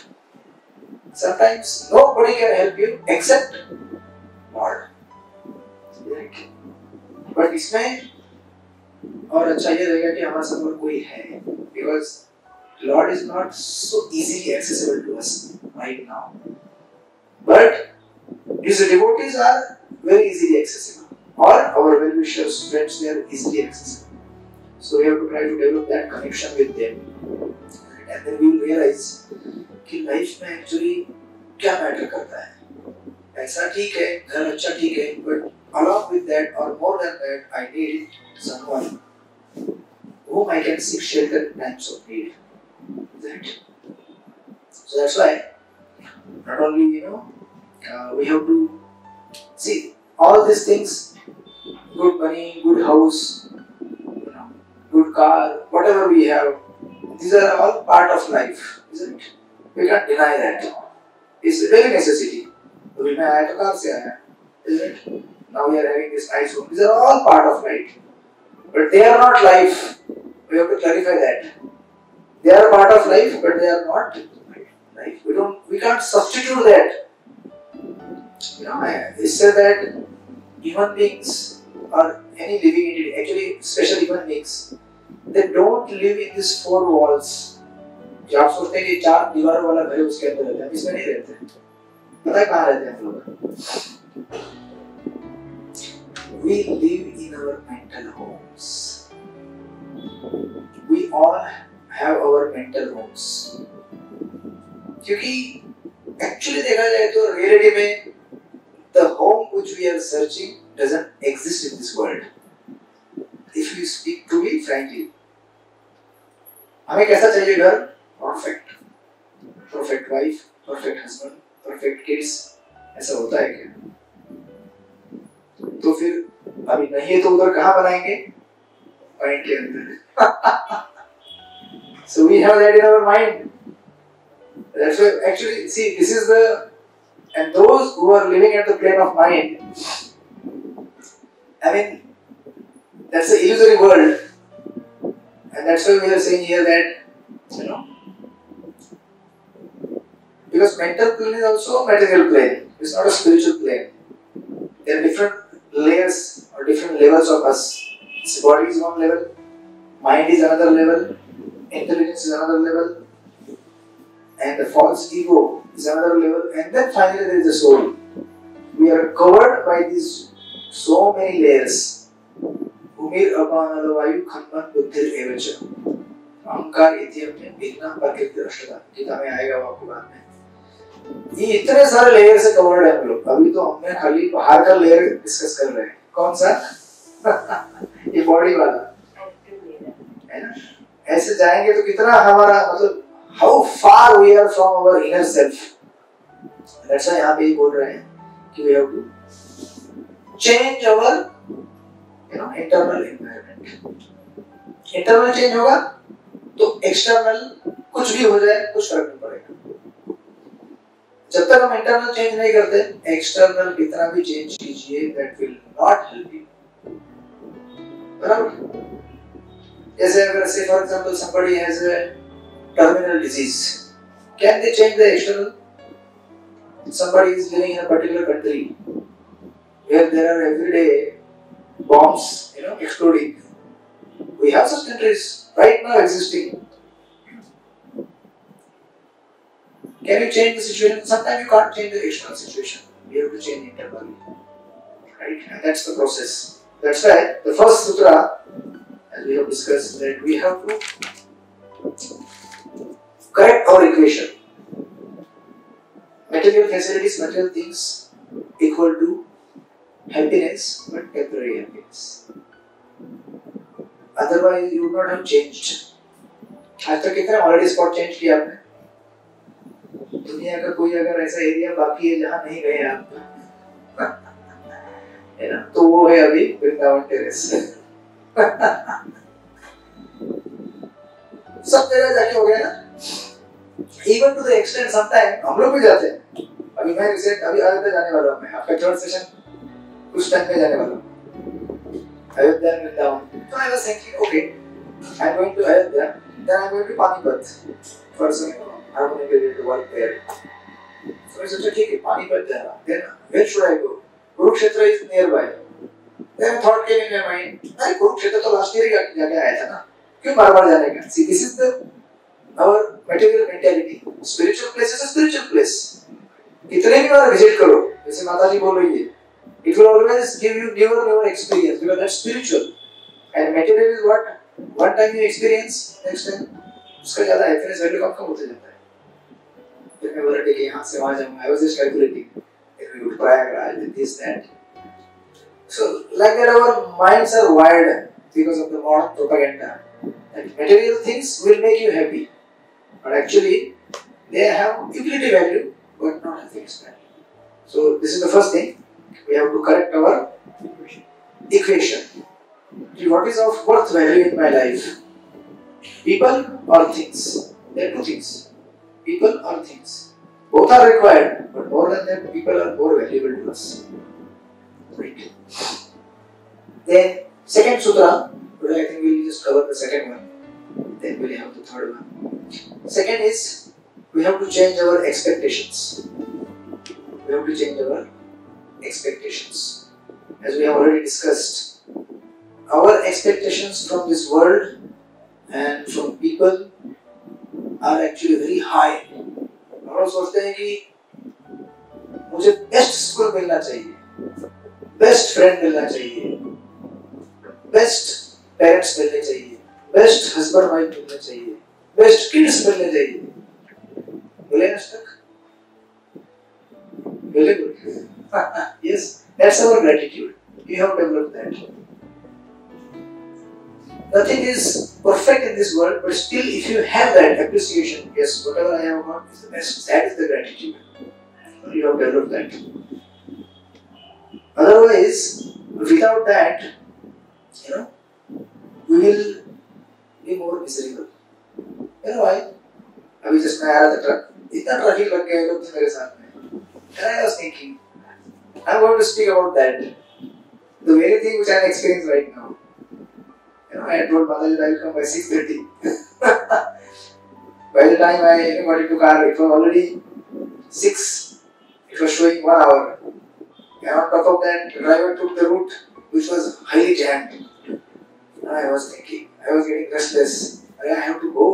Sometimes nobody can help you except God. Right? But इसमें और अच्छा ये रहेगा कि हमारे साथ और कोई है, because Lord is not so easily accessible to us right now. But His devotees are very easily accessible. Or our well-wishers, friends, they are easily accessible. So we have to try to develop that connection with them. And then we will realize कि life में actually क्या matter करता है. पैसा ठीक है, घर अच्छा ठीक है, but along with that or more than that, I need someone whom I can seek shelter in times of need. That. So that's why not only we have to see all these things, good money, good house, good car, whatever we have, these are all part of life, isn't it? We can't deny that. It's a very necessity. अभी मैं आया तो car से आया, isn't it? Now we are having this nice home. These are all part of life, but they are not life. We have to clarify that. They are part of life, but they are not life. We can't substitute that. It said that human beings or any living entity, actually especially human beings, they don't live in these four walls. जो आप सोचते हैं कि चार दीवारों वाला घर है उसके अंदर रहते हैं, हम इसमें नहीं रहते हैं. पता है कहाँ रहते हैं हम लोग? We live in our mental homes. We all have our mental homes. क्योंकि actually देखा जाए तो reality में the home which we are searching doesn't exist in this world. If you speak truly, frankly, हमें कैसा चाहिए घर? Perfect. Perfect wife, perfect husband, perfect kids. ऐसा होता है क्या? तो फिर अभी नहीं है तो उधर कहाँ बनाएंगे? Mind के अंदर. So we have that in our mind. That's why actually, see, this is and those who are living at the plane of mind, I mean, that's an illusory world. And that's why we are saying here that, because mental plane is also a material plane. It's not a spiritual plane. There are different layers or different levels of us. This body is one level, mind is another level, intelligence is another level, and the false ego is another level, and then finally there is the soul. We are covered by these so many layers. Umir apana vayu khanman buddhir evacha. अहंकार इत्यम में बिना प्रकृति दृष्टता. गीता में आएगा वो आपको बाद में. ये इतने सारे लेयर से कवर्ड है हम लोग. अभी तो हमने खाली बाहर का लेयर डिस्कस कर रहे हैं. कौन सा? ये बॉडी वाला है ना. ऐसे जाएंगे तो कितना हमारा मतलब how far we are from our inner self. That's why यहाँ पे ये बोल रहे हैं कि we have to change our internal environment. Internal change होगा तो external कुछ भी हो जाए कुछ फर्क नहीं पड़ेगा. जब तक हम internal change नहीं करते, external कितना भी change कीजिए, that will not help you. बराबर? जैसे अगर say for example somebody has a terminal disease, can they change the external? Somebody is living in a particular country where there are every day bombs, exploding. We have such countries right now existing. Can you change the situation? Sometimes you can't change the external situation. We have to change internally, right? And that's the process. That's why the first sutra, as we have discussed, that we have to correct our equation. Material facilities, material things equal to happiness, but temporary happiness. Otherwise, you would not have changed. आज तक कितने holiday spot change किया आपने? दुनिया का कोई अगर ऐसा एरिया बाकी है जहाँ नहीं गए आप, है ना? तो वो है अभी वृंदावन टेरेस. सब जगह जाके हो गया ना. Even to the extent sometimes हम लोग भी जाते हैं. अभी मैं रिसेंट अभी अयोध्या जाने वाला हूँ, मैं आपका थर्ड सेशन कुछ टाइम में जाने वाला हूँ, अयोध्या में Vrindavan. So I was thinking, okay, I'm going to Ayodhya, then I'm going to Panipat for some harmonic related work there. So I said, okay, Panipat there. Then where should I go? Kurukshetra is nearby. Then a thought came in my mind, अरे Kurukshetra तो last year ही जाके आया था ना, क्यों बार-बार जाने का? See, this is our material mentality. Spiritual place is a spiritual place. कितने भी बार visit करो, जैसे माता जी बोल रही है, it will always give you newer experience because that's spiritual. And material is what one time you experience, next time उसका ज़्यादा happiness value कम होते जाता है. फिर मैं बोला कि यहाँ से वहाँ जाऊँगा. I was just calculating. If we would Prayagraj with this that. So like that our minds are wired because of the modern propaganda. That material things will make you happy, but actually they have utility value but not happiness value. So this is the first thing. We have to correct our equation. What is of worth value in my life? People or things? There are two things. People or things. Both are required, but more than that, people are more valuable to us. Right. Then, second sutra, but I think we'll just cover the second one. Then we'll have the third one. Second is, we have to change our expectations. We have to change our expectations. As we have already discussed, our expectations from this world and from people are actually very high. हम लोग सोचते हैं कि मुझे best school मिलना चाहिए, best friend मिलना चाहिए, बेस्ट पेरेंट्स मिलने चाहिए, बेस्ट हस्बैंड वाइफ मिलने चाहिए, बेस्ट किड्स मिलने चाहिए. मिले आज तक? Very good. Yes, that's our gratitude. You have developed that. Nothing is perfect in this world, but still, if you have that appreciation, yes, whatever I have got is the best. That is the gratitude. You have developed that. Otherwise, without that, we will be more miserable. You know why? अभी just मैं आया था truck, इतना traffic लग गया लोग मेरे साथ में. And I was thinking, I'm going to speak about that. The very thing which I am experiencing right now. I had told Mother that I will come by 6:30. By the time I got into car, it was already 6. It was showing 1 hour. And on top of that, the driver took the route which was highly jammed. And I was thinking, I was getting restless. I have to go.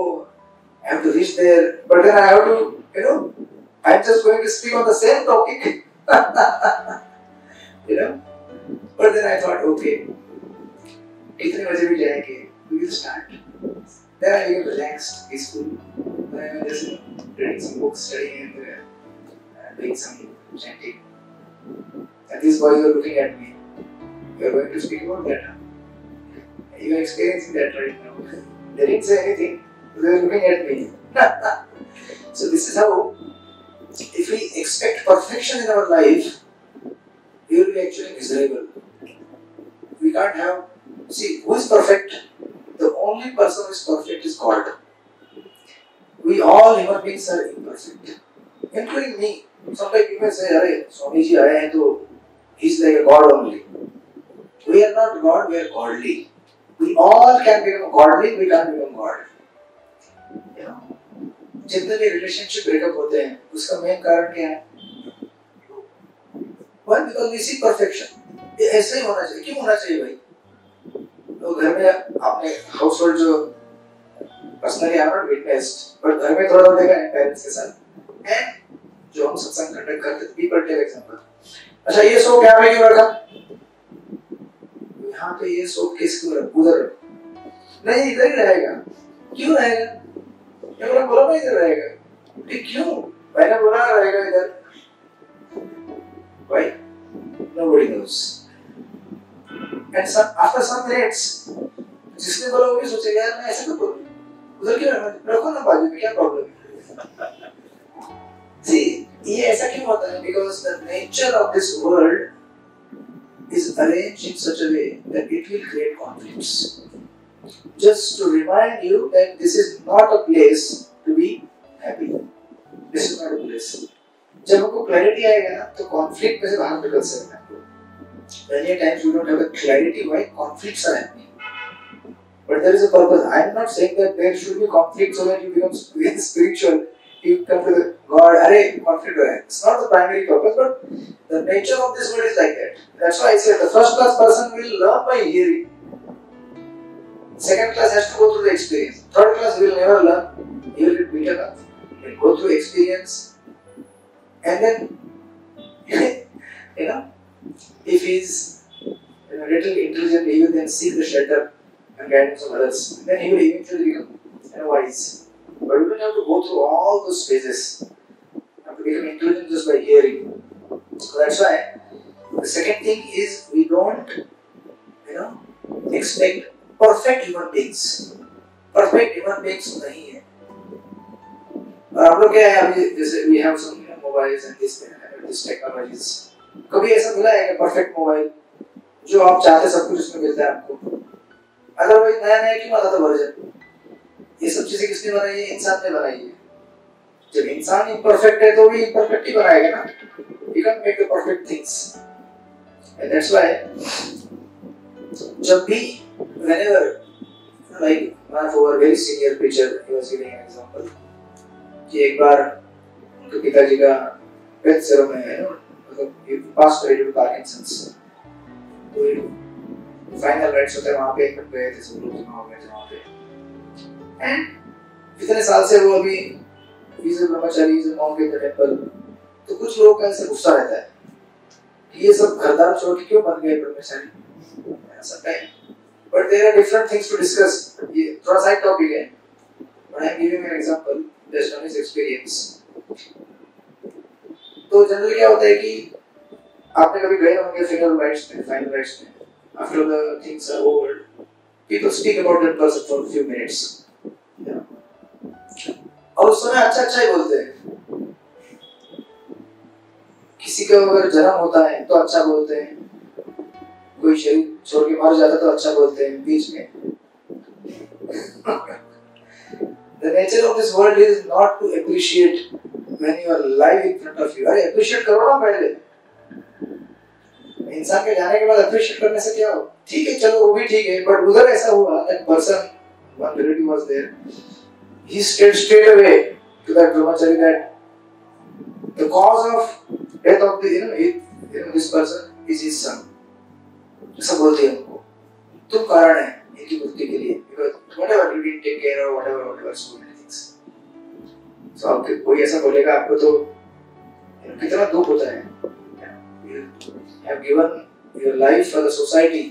I have to reach there. But then I have to, I'm just going to speak on the same topic. But then I thought, okay, कितने बजे भी जाएंगे? We will start. Then I became relaxed, peaceful. Then I was just reading some books, studying and doing some chanting. And these boys were looking at me. You are going to speak about that, huh? You are experiencing that right now. They didn't say anything. They were looking at me. So this is how, if we expect perfection in our life, we will be actually miserable. We can't have. See, who is perfect? The only person who is perfect is God. We all human beings are imperfect, including me. Sometimes you may say, "Arey, Swamiji aaya hai to he's like a God only." We are not God. We are godly. We all can become godly. We can't become God. जितने भी relationship breakup होते हैं, उसका main कारण क्या है? Why? Because we see perfection. ये ऐसे ही होना चाहिए. क्यों होना चाहिए भाई? तो घर में आपने हाउस होल्ड जो personally I not witnessed, but घर में थोड़ा देखा है पेरेंट्स के साथ, एंड जो हम सत्संग कंडक्ट करते थे, पीपल टेक एग्जांपल. अच्छा ये सोप यहाँ पे क्यों रखा? यहाँ पे ये सोप किसको रखा? उधर नहीं, इधर ही रहेगा. क्यों रहेगा? ये बोला ना इधर रहेगा. क्यों? मैंने बोला रहेगा इधर. Why? Nobody knows. And after some minutes, जिसने बोला वो भी सोचेगा यार मैं ऐसे क्यों बोलूं? उधर क्यों रखो ना बाजू में, क्या प्रॉब्लम है? See, ये ऐसा क्यों होता है? Because the nature of this world is arranged in such a way that it will create conflicts. Just to remind you that this is not a place to be happy. This is not a place. जब हमको clarity आएगा ना तो conflict में से बाहर निकल सकते हैं। Many times we don't have the clarity why conflicts are happening. But there is a purpose. I am not saying that there should be conflict so that you become spiritual. You come to God, arey, conflict hai. It's not the primary purpose, but the nature of this world is like that. That's why I said the first class person will learn by hearing. Second class has to go through the experience. Third class will never learn. He will get beaten up. He will go through experience. And then, if he is a little intelligent, he will then seek the shelter and guidance of others. And then he will eventually become wise. But you don't have to go through all those phases. You have to become intelligent just by hearing. So that's why the second thing is we don't, expect perfect human beings. Perfect human beings नहीं है. और आप लोग क्या है अभी जैसे we have some mobiles and this technologies. कभी ऐसा मिला है कि perfect mobile जो आप चाहते सब कुछ उसमें मिलता है आपको? अदरवाइज नया क्यों आता था वर्जन? ये सब चीजें किसने बनाई है? इंसान ने बनाई है। जब इंसान imperfect है तो भी imperfect ही बनाएगा ना। He can't make the perfect things. And that's why जब भी whenever like one of our very senior preacher he was giving an example कि एक बार उनके पिताजी का डेथ सेरो में मतलब past away due to Parkinson's तो फाइनल राइट्स होते हैं वहाँ पे गए थे सब लोग जमा हो गए थे वहाँ पे एंड इतने साल से वो अभी is a Brahmachari is a monk in the temple तो कुछ लोगों का ऐसा गुस्सा रहता है कि ये सब घरदार छोड़ के क्यों बन गए ब्रह्मचारी ऐसा time but there are different things to discuss ये थोड़ा साइड टॉपिक है but I am giving an example based on his experience तो जनरली क्या होता है कि आपने कभी गए होंगे फिनल राइट्स में फाइनल राइट्स में after the things are over people speak about that person for a few minutes और उस समय अच्छा ही बोलते हैं किसी का अगर जन्म होता है तो अच्छा बोलते हैं कोई शरीर छोड़ के मर जाता तो अच्छा बोलते हैं बीच में the nature of this world is not to appreciate when you are live in front of you अरे appreciate करो ना पहले इंसान के जाने के बाद अप्रिशिएट करने से क्या हो ठीक है चलो वो भी ठीक है बट उधर ऐसा हुआ that person one relative was there he stayed straight away to that brahmachari that the cause of death of the this person is his son ऐसा बोलते हैं उनको तुम कारण है इनकी मृत्यु के लिए because whatever you didn't take care of whatever so many things so आपके कोई ऐसा बोलेगा आपको तो कितना दुख होता है have given your life for the society,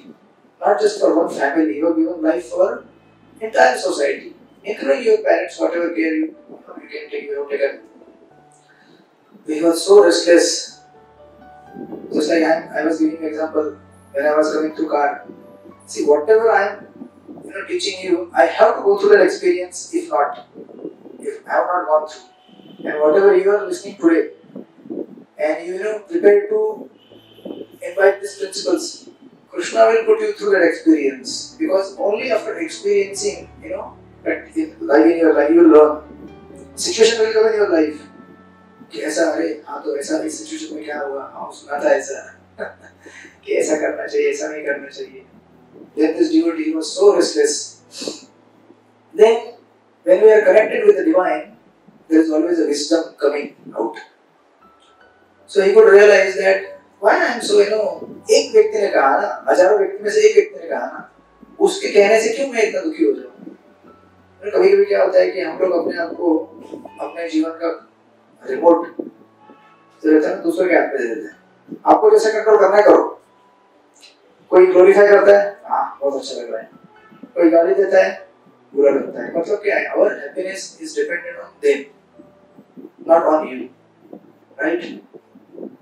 not just for one family. You have given life for entire society, including your parents, whatever care you can take. You have taken. We were so restless. Just like I was giving an example when I was coming through car. See, whatever I am teaching you, I have to go through that experience. If not, if I have not gone through, and whatever you are listening today, and you prepare to invite these principles, Krishna will put you through that experience because only after experiencing, that life in your life you will learn. Situation will come in your life. कि ऐसा अरे हाँ तो ऐसा इस situation में क्या हुआ हाँ सुना था ऐसा कि ऐसा करना चाहिए ऐसा नहीं करना चाहिए. Then this devotee was so restless. Then when we are connected with the divine, there is always a wisdom coming out. So he could realize that why I am so एक व्यक्ति ने कहा ना हजारों व्यक्ति में से एक व्यक्ति ने कहा ना उसके कहने से क्यों मैं इतना दुखी हो जाऊँ. कभी-कभी क्या होता है कि हम लोग अपने आप को अपने जीवन का रिमोट जो रहता है दूसरों के हाथ में दे देते हैं. आपको जैसे कंट्रोल करना है करो. कोई ग्लोरीफाई करता है हाँ बहुत अच्छा लग रहा है कोई गाली देता है बुरा लगता है मतलब क्या है our happiness is dependent on them not on you right.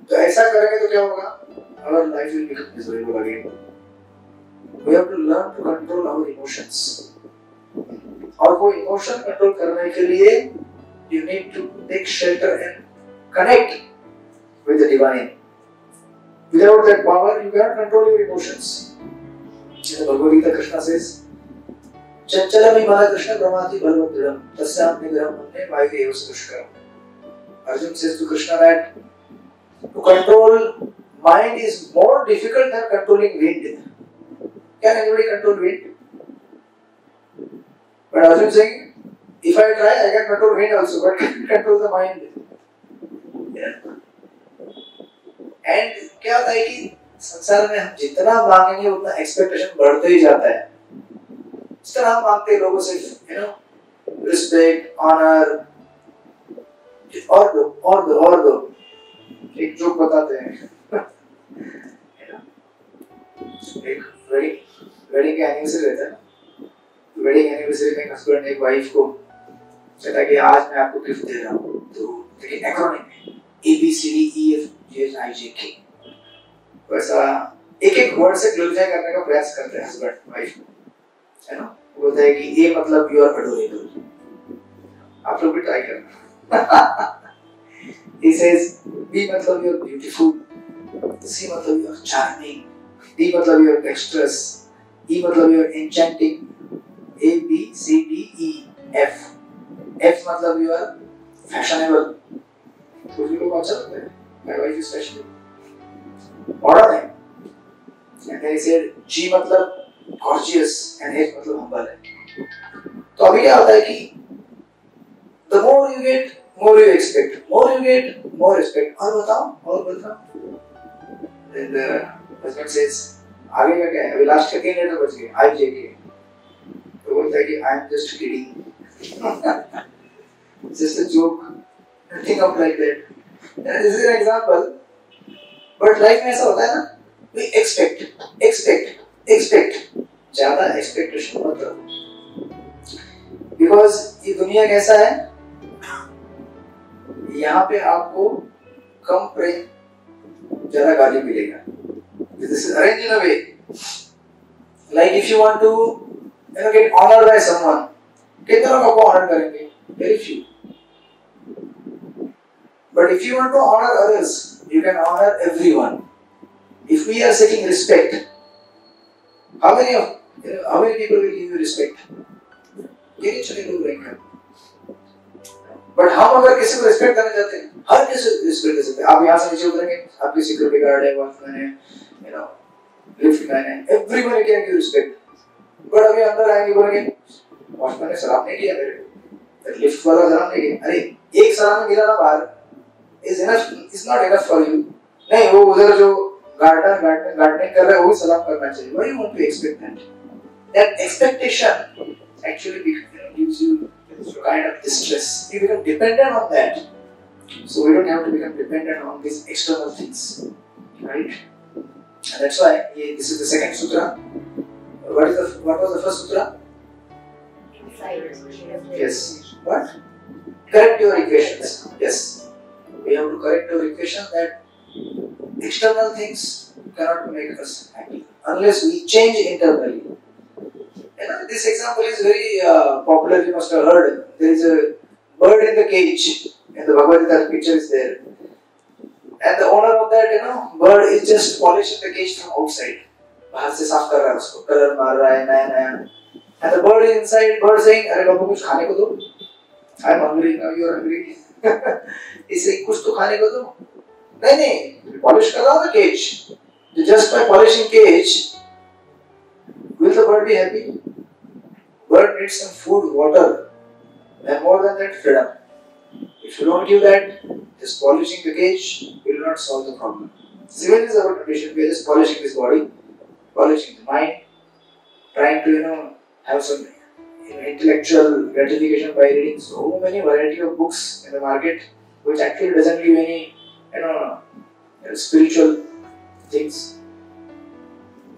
तो ऐसा करेंगे तो क्या होगा our life will become miserable again. We have to learn to control our emotions. और वो इमोशन कंट्रोल करने के लिए you need to take shelter and connect with the divine. Without that power, you cannot control your emotions. In the Bhagavad Gita, Krishna says, "Chanchalamai mana Krishna brahmati bhalvat dridam tasya nigraham manne vayu eva sudushkaram." Arjun says to Krishna that to control mind is more difficult than controlling wind. Can anybody control wind? But Arjun is saying, if I try, I can control wind also, but can't control the mind. Yeah. And क्या होता है कि संसार में हम जितना मांगेंगे उतना एक्सपेक्टेशन बढ़ते ही जाता है. इस तरह हम मांगते हैं लोगों से, रिस्पेक्ट, ऑनर, और दो. एक जोक बताते हैं. एक वेडिंग का एनिवर्सरी रहता है ना. वेडिंग एनिवर्सरी में हस्बैंड एक वाइफ को कहता है कि आज मैं आपको गिफ्ट दे रहा हूँ. तो देखिए एक्रोनिम है ABCDEFGHIJK. वैसा एक वर्ड से ग्लोरीफाई करने का प्रयास करते हैं हस्बैंड वाइफ को, है ना. बोलता है कि ए मतलब यू आर अडोरेबल. आप लोग भी ट्राई करना. He says B मतलब यू आर ब्यूटीफुल, C मतलब यू आर चार्मिंग, D मतलब यू आर डेक्स्ट्रस, E मतलब you are enchanting, A B C D E F. F मतलब यू आर फैशनेबल. तो ये लोग अच्छा लगता है. My wife is fashionable. Order है. And then he said G मतलब gorgeous and H मतलब humble है. तो अभी क्या होता है कि the more you get, more you expect. More you get, more respect. और बताओ. Then the husband says आगे का क्या है? अभी लास्ट का 3 लेटर बच गए. IJK. तो बोलता है कि I am just kidding. Just a joke. Nothing up like that. This is an example. But life में ऐसा होता है ना. We expect. ज़्यादा expectation मत रखो. Because ये दुनिया कैसा है? यहाँ पे आपको कम प्रेम, ज़्यादा गाली मिलेगा. This is arranged in a way. Like if you want to, get honored by someone, कितने लोग आपको honor करेंगे? Very few. But if you want to honor others, you can honor everyone. If we are seeking respect, how many people will give you respect? ये चले लोग रहेंगे. But हम अगर किसी को respect करना चाहते हैं, हर किसी को respect कर सकते हैं. आप यहाँ से नीचे उतरेंगे, आपकी security guard है, watchman है, lift man है, everyone can give respect. But अभी अंदर आएंगे बोलेंगे, watchman ने सलाम नहीं किया मेरे को, lift वाला सलाम नहीं किया. अरे एक सलाम मिला ना बाहर, is not enough for you. नहीं, वो उधर जो गार्डनिंग कर रहा है वो भी सलाम करना चाहिए. Why you want to expect that? That expectation actually gives you kind of distress. You become dependent on that. So we don't have to become dependent on these external things, right? And that's why this is the second sutra. What was the first sutra? Yes. What? Correct your equations. Yes. We have to correct our equation that external things cannot make us happy unless we change internally. This example is very popular. You must have heard. There is a bird in the cage, and the Bhagavad Gita picture is there. And the owner of that, bird is just polishing the cage from outside. बाहर से साफ कर रहा है उसको, colour मार रहा है नया. And the bird is inside. Bird saying, "अरे बाबू कुछ खाने को दो. I'm hungry now. You are hungry." इसे कुछ तो खाने को दो. नहीं, polish कर रहा हूँ the cage. Just by polishing cage, will the bird be happy? Bird needs some food, water, and more than that, freedom. If you don't give that, just polishing the cage will not solve the problem. Similarly, is our condition. We are just polishing this body, polishing the mind, trying to have some intellectual gratification by reading so many variety of books in the market, which actually doesn't give any spiritual things.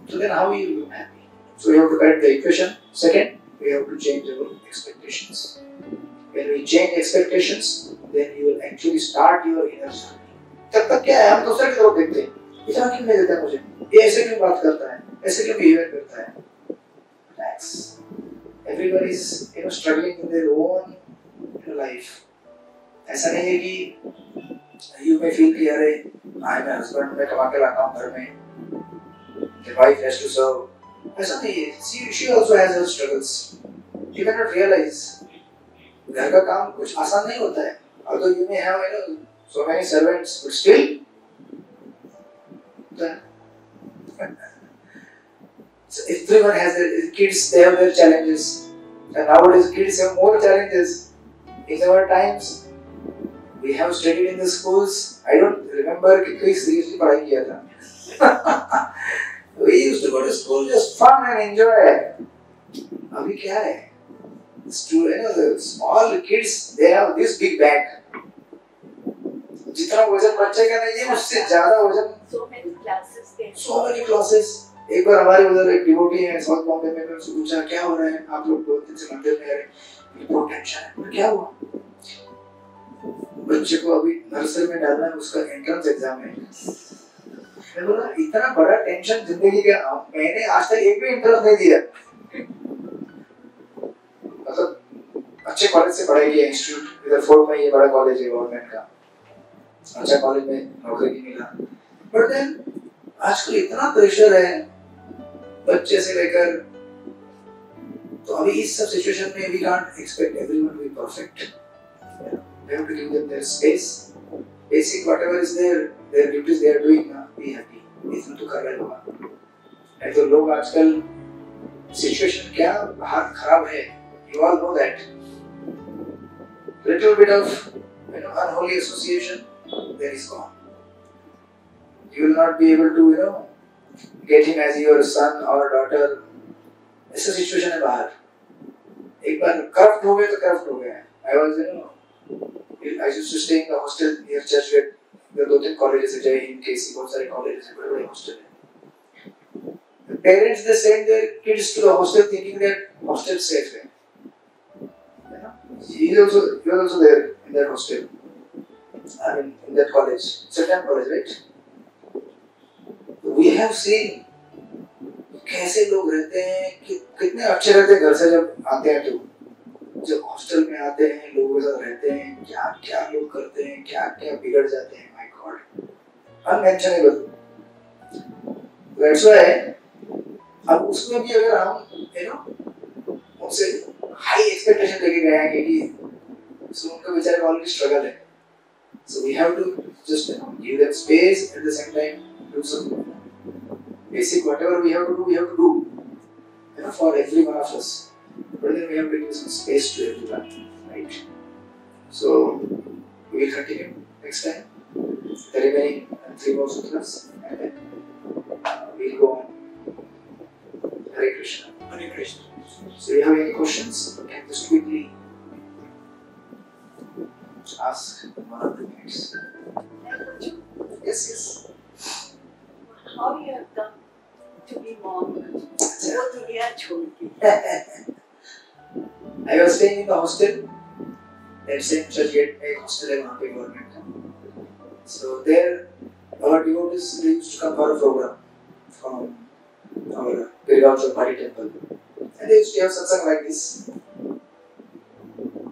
So then, how will you be happy? So we have to correct the equation. Second, we have to change our expectations. When we change expectations, then you will actually start your inner journey. तब तक क्या है, हम दूसरे की तरफ देखते हैं. इतना क्यों नहीं देता है मुझे? ये ऐसे क्यों बात करता है? ऐसे क्यों बिहेव करता है? Relax. Everybody is struggling in their own life. ऐसा नहीं है कि you may feel कि अरे I am a husband, मैं कमा के लाता हूँ घर में. The wife has to serve. ऐसा नहीं है. She also has her struggles. You cannot realize घर का काम कुछ आसान नहीं होता है. although you may have so many servants, but still, so everyone has their kids. They have their challenges, and nowadays kids have more challenges. In our times, we have studied in the schools. I don't remember कि कोई seriously पढ़ाई किया था. We used to go to school just fun and enjoy. अभी क्या है? The small kids, they have this big bag. जितना वजन बच्चे का नहीं है उससे ज़्यादा वजन. So many classes there. So many classes. एक बार हमारे उधर एक डिवोटी है साउथ बॉम्बे में, उनसे पूछा क्या हो रहा है, आप लोग 2 दिन से मंदिर में आ रहे हैं, बहुत टेंशन है. बोले क्या हुआ? बच्चे को अभी नर्सरी में डालना है, उसका एंट्रेंस एग्जाम है. मैं बोला इतना बड़ा टेंशन जिंदगी का मैंने आज तक एक भी एंट्रेंस नहीं दिया. मतलब अच्छे कॉलेज से पढ़ाई की, इंस्टीट्यूट इधर फोर्ट में, ये बड़ा कॉलेज है गवर्नमेंट का, अच्छा कॉलेज में नौकरी नहीं मिला. बट देन आजकल इतना प्रेशर है बच्चे से लेकर, तो अभी इस सब सिचुएशन में we can't expect everyone to be perfect. We have to give them their space. Basic whatever is their duties they are doing, be happy. इतना तो कर रहे होगा. नहीं तो लोग आजकल सिचुएशन क्या बाहर खराब है. You all know that. Little bit of unholy association, there is gone. You will not be able to get him as your son or daughter. ऐसा सिचुएशन है बाहर. एक बार करप्ट हो गए तो करप्ट हो गए. I used to stay in the hostel near Churchgate. there are 2-3 colleges है, जय हिंद, केसी, बहुत सारे colleges हैं, बड़े-बड़े hostel हैं. The parents they send their kids to the hostel thinking that hostel safe है. He was also there in that hostel. I mean, in that college, certain college, right? We have seen कैसे लोग रहते हैं, कितने अच्छे रहते हैं घर से जब आते हैं, तो जब हॉस्टल में आते हैं लोगों के साथ रहते हैं, क्या क्या लोग करते हैं, क्या क्या बिगड़ जाते हैं. My god, unmentionable. That's why अब उसमें भी अगर हम उनसे हाई एक्सपेक्टेशन लेके गए हैं कि सो उनका बेचारे का ऑलरेडी स्ट्रगल है, so we have to just give them space, at the same time do some basic whatever we have to do for every one of us, but then we have to give some space to everyone, right? So we will continue next time the remaining 3 more sutras, and then we'll go on. Hare Krishna. Hare Krishna. So you have any questions? You can just quickly ask in 1 or 2 minutes. Yes. How you have done to be monk? वो दुनिया छोड़ के. I was staying in the hostel. That same Churchgate, एक hostel है वहाँ पे government का. So there, our devotees they used to come for a program from our Birgaon Chowpatty temple, and they used to have satsang like this.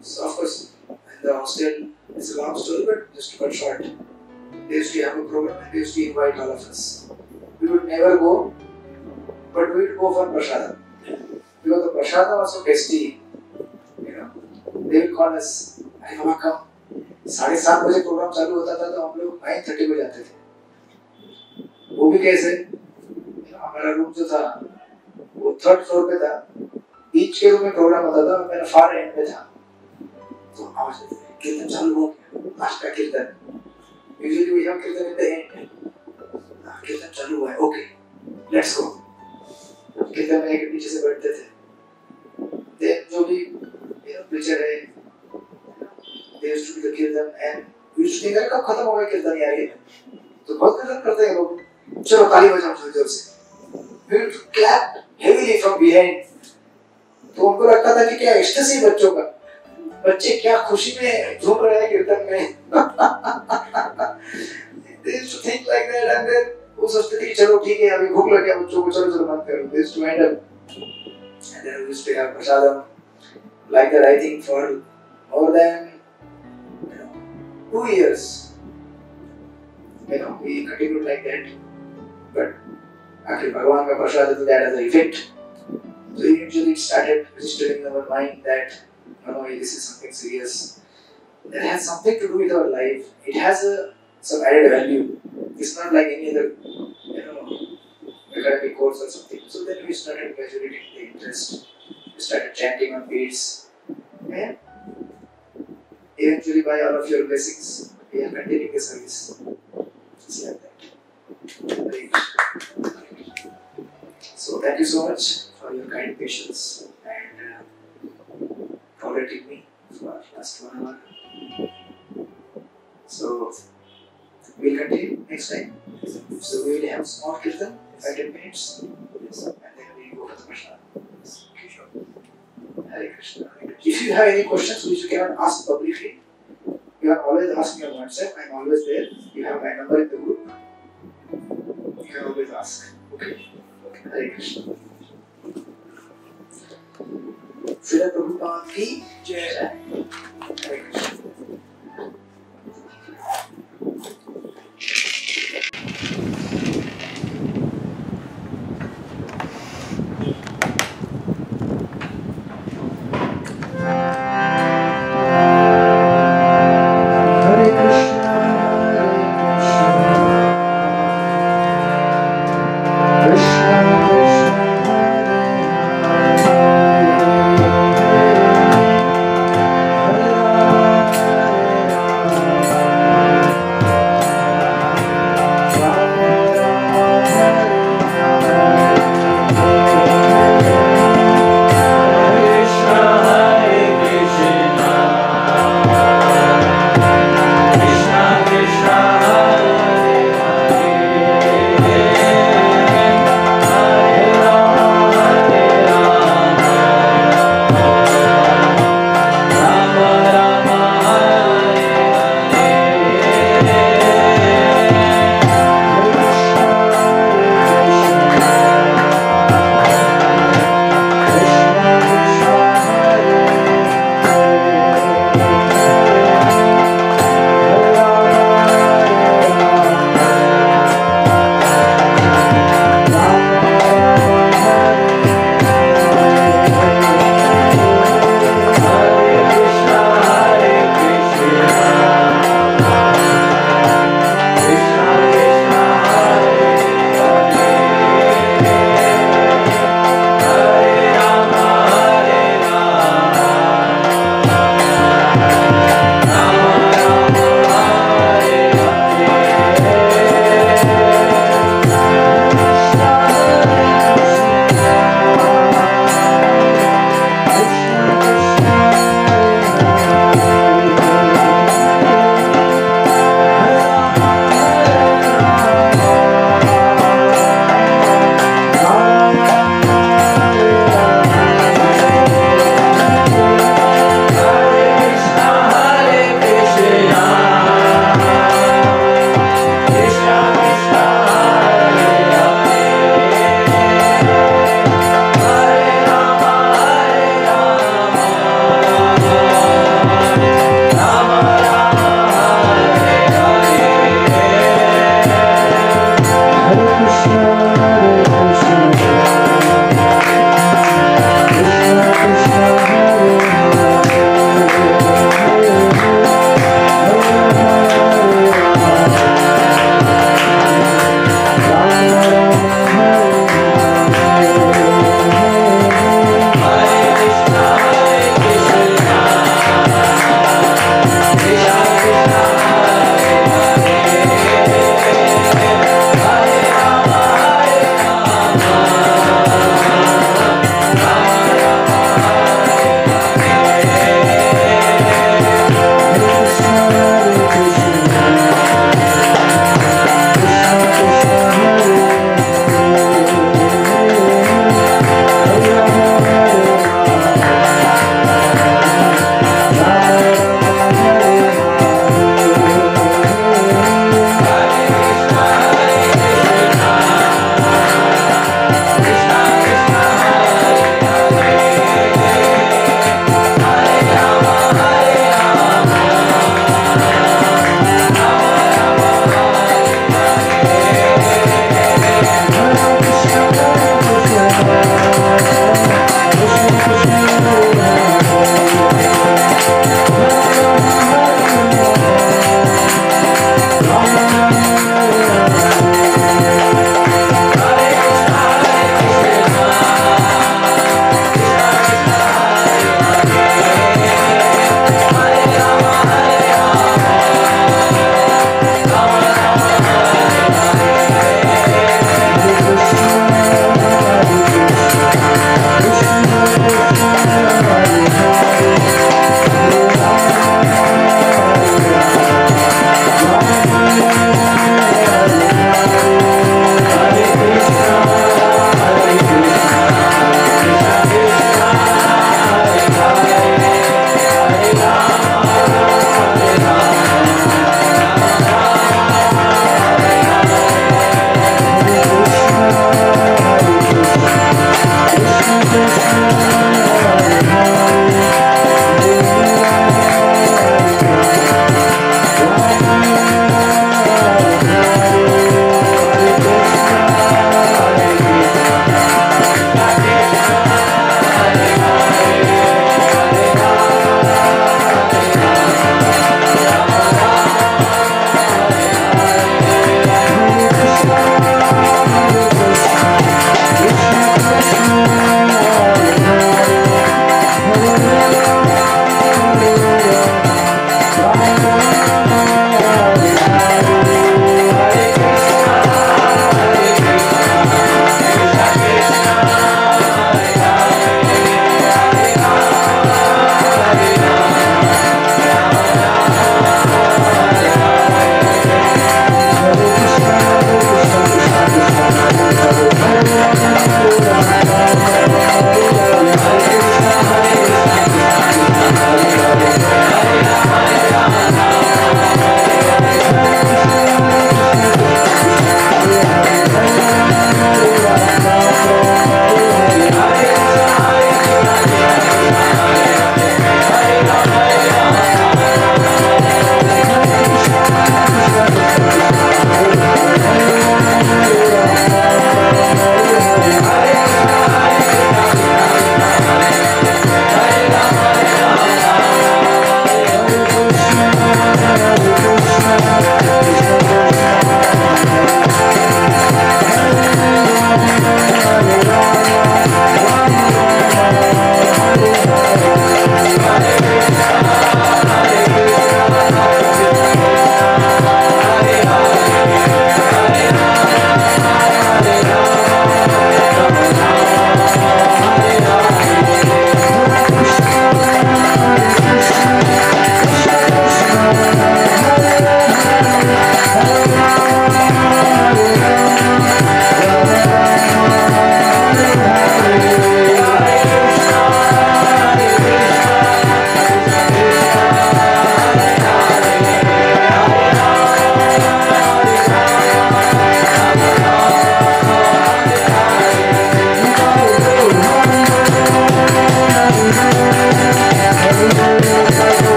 So of course, in the hostel, it's a long story, but just to cut short, they used to have a program and they used to invite all of us. We would never go, but we would go for prasada. Because the prasada was so tasty, they would call us, अरे बाबा कम. 7:30 बजे programme चालू होता था तो हम लोग 9:30 को जाते थे. वो भी कैसे? हमारा रूम जो था वो 3rd फ्लोर पे था, बीच के रूम में प्रोग्राम होता था और मेरा फार एंड पे था. तो आवाज कीर्तन चालू हो गया, लास्ट का कीर्तन. यूजुअली वी हैव कीर्तन इन द एंड. कीर्तन चालू हुआ है, ओके लेट्स गो. कीर्तन में एक पीछे से बैठते थे. देन जो भी प्रीचर है, they used to do the kirtan and we used to think कब खत्म हो गया कीर्तन यार ये, तो बहुत कीर्तन करते हैं लोग. चलो ताली बजाओ जोर से. We would clap heavily from behind. तो उनको लगता था कि क्या एक्सटेसी बच्चों का, बच्चे क्या खुशी में झूम रहे हैं कीर्तन में. They used to think like that, and then वो सोचते थे कि चलो ठीक है अभी भूख लग गया बच्चों को, चलो मत करो. They used to end up, and then we used to have prasadam like that. I think for more than 2 years, we continued like that. But आखिर भगवान का प्रसाद है तो that has an effect. So eventually it started registering in our mind that no, this is something serious. that has something to do with our life. It has some added value. It's not like any other, academic course or something. So then we started graduating the interest. We started chanting on beats. And eventually, by all of your blessings, we are continuing the service. It's like that. Great. So thank you so much for your kind patience and tolerating me for last 1 hour. So we'll continue next time. So we will have small kirtan, 5-10 minutes, and then we go for the Krishna. Hare Krishna. If you have any questions which you cannot ask publicly, you can always ask me on WhatsApp. I'm always there. You have my number in the group. You can always ask. Okay. Hare Krishna. Srila Prabhupada ki Jai. Hare Krishna.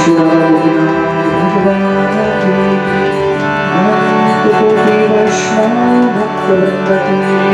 भगवान की अनंत कोटि वैष्णव भक्तवृंद की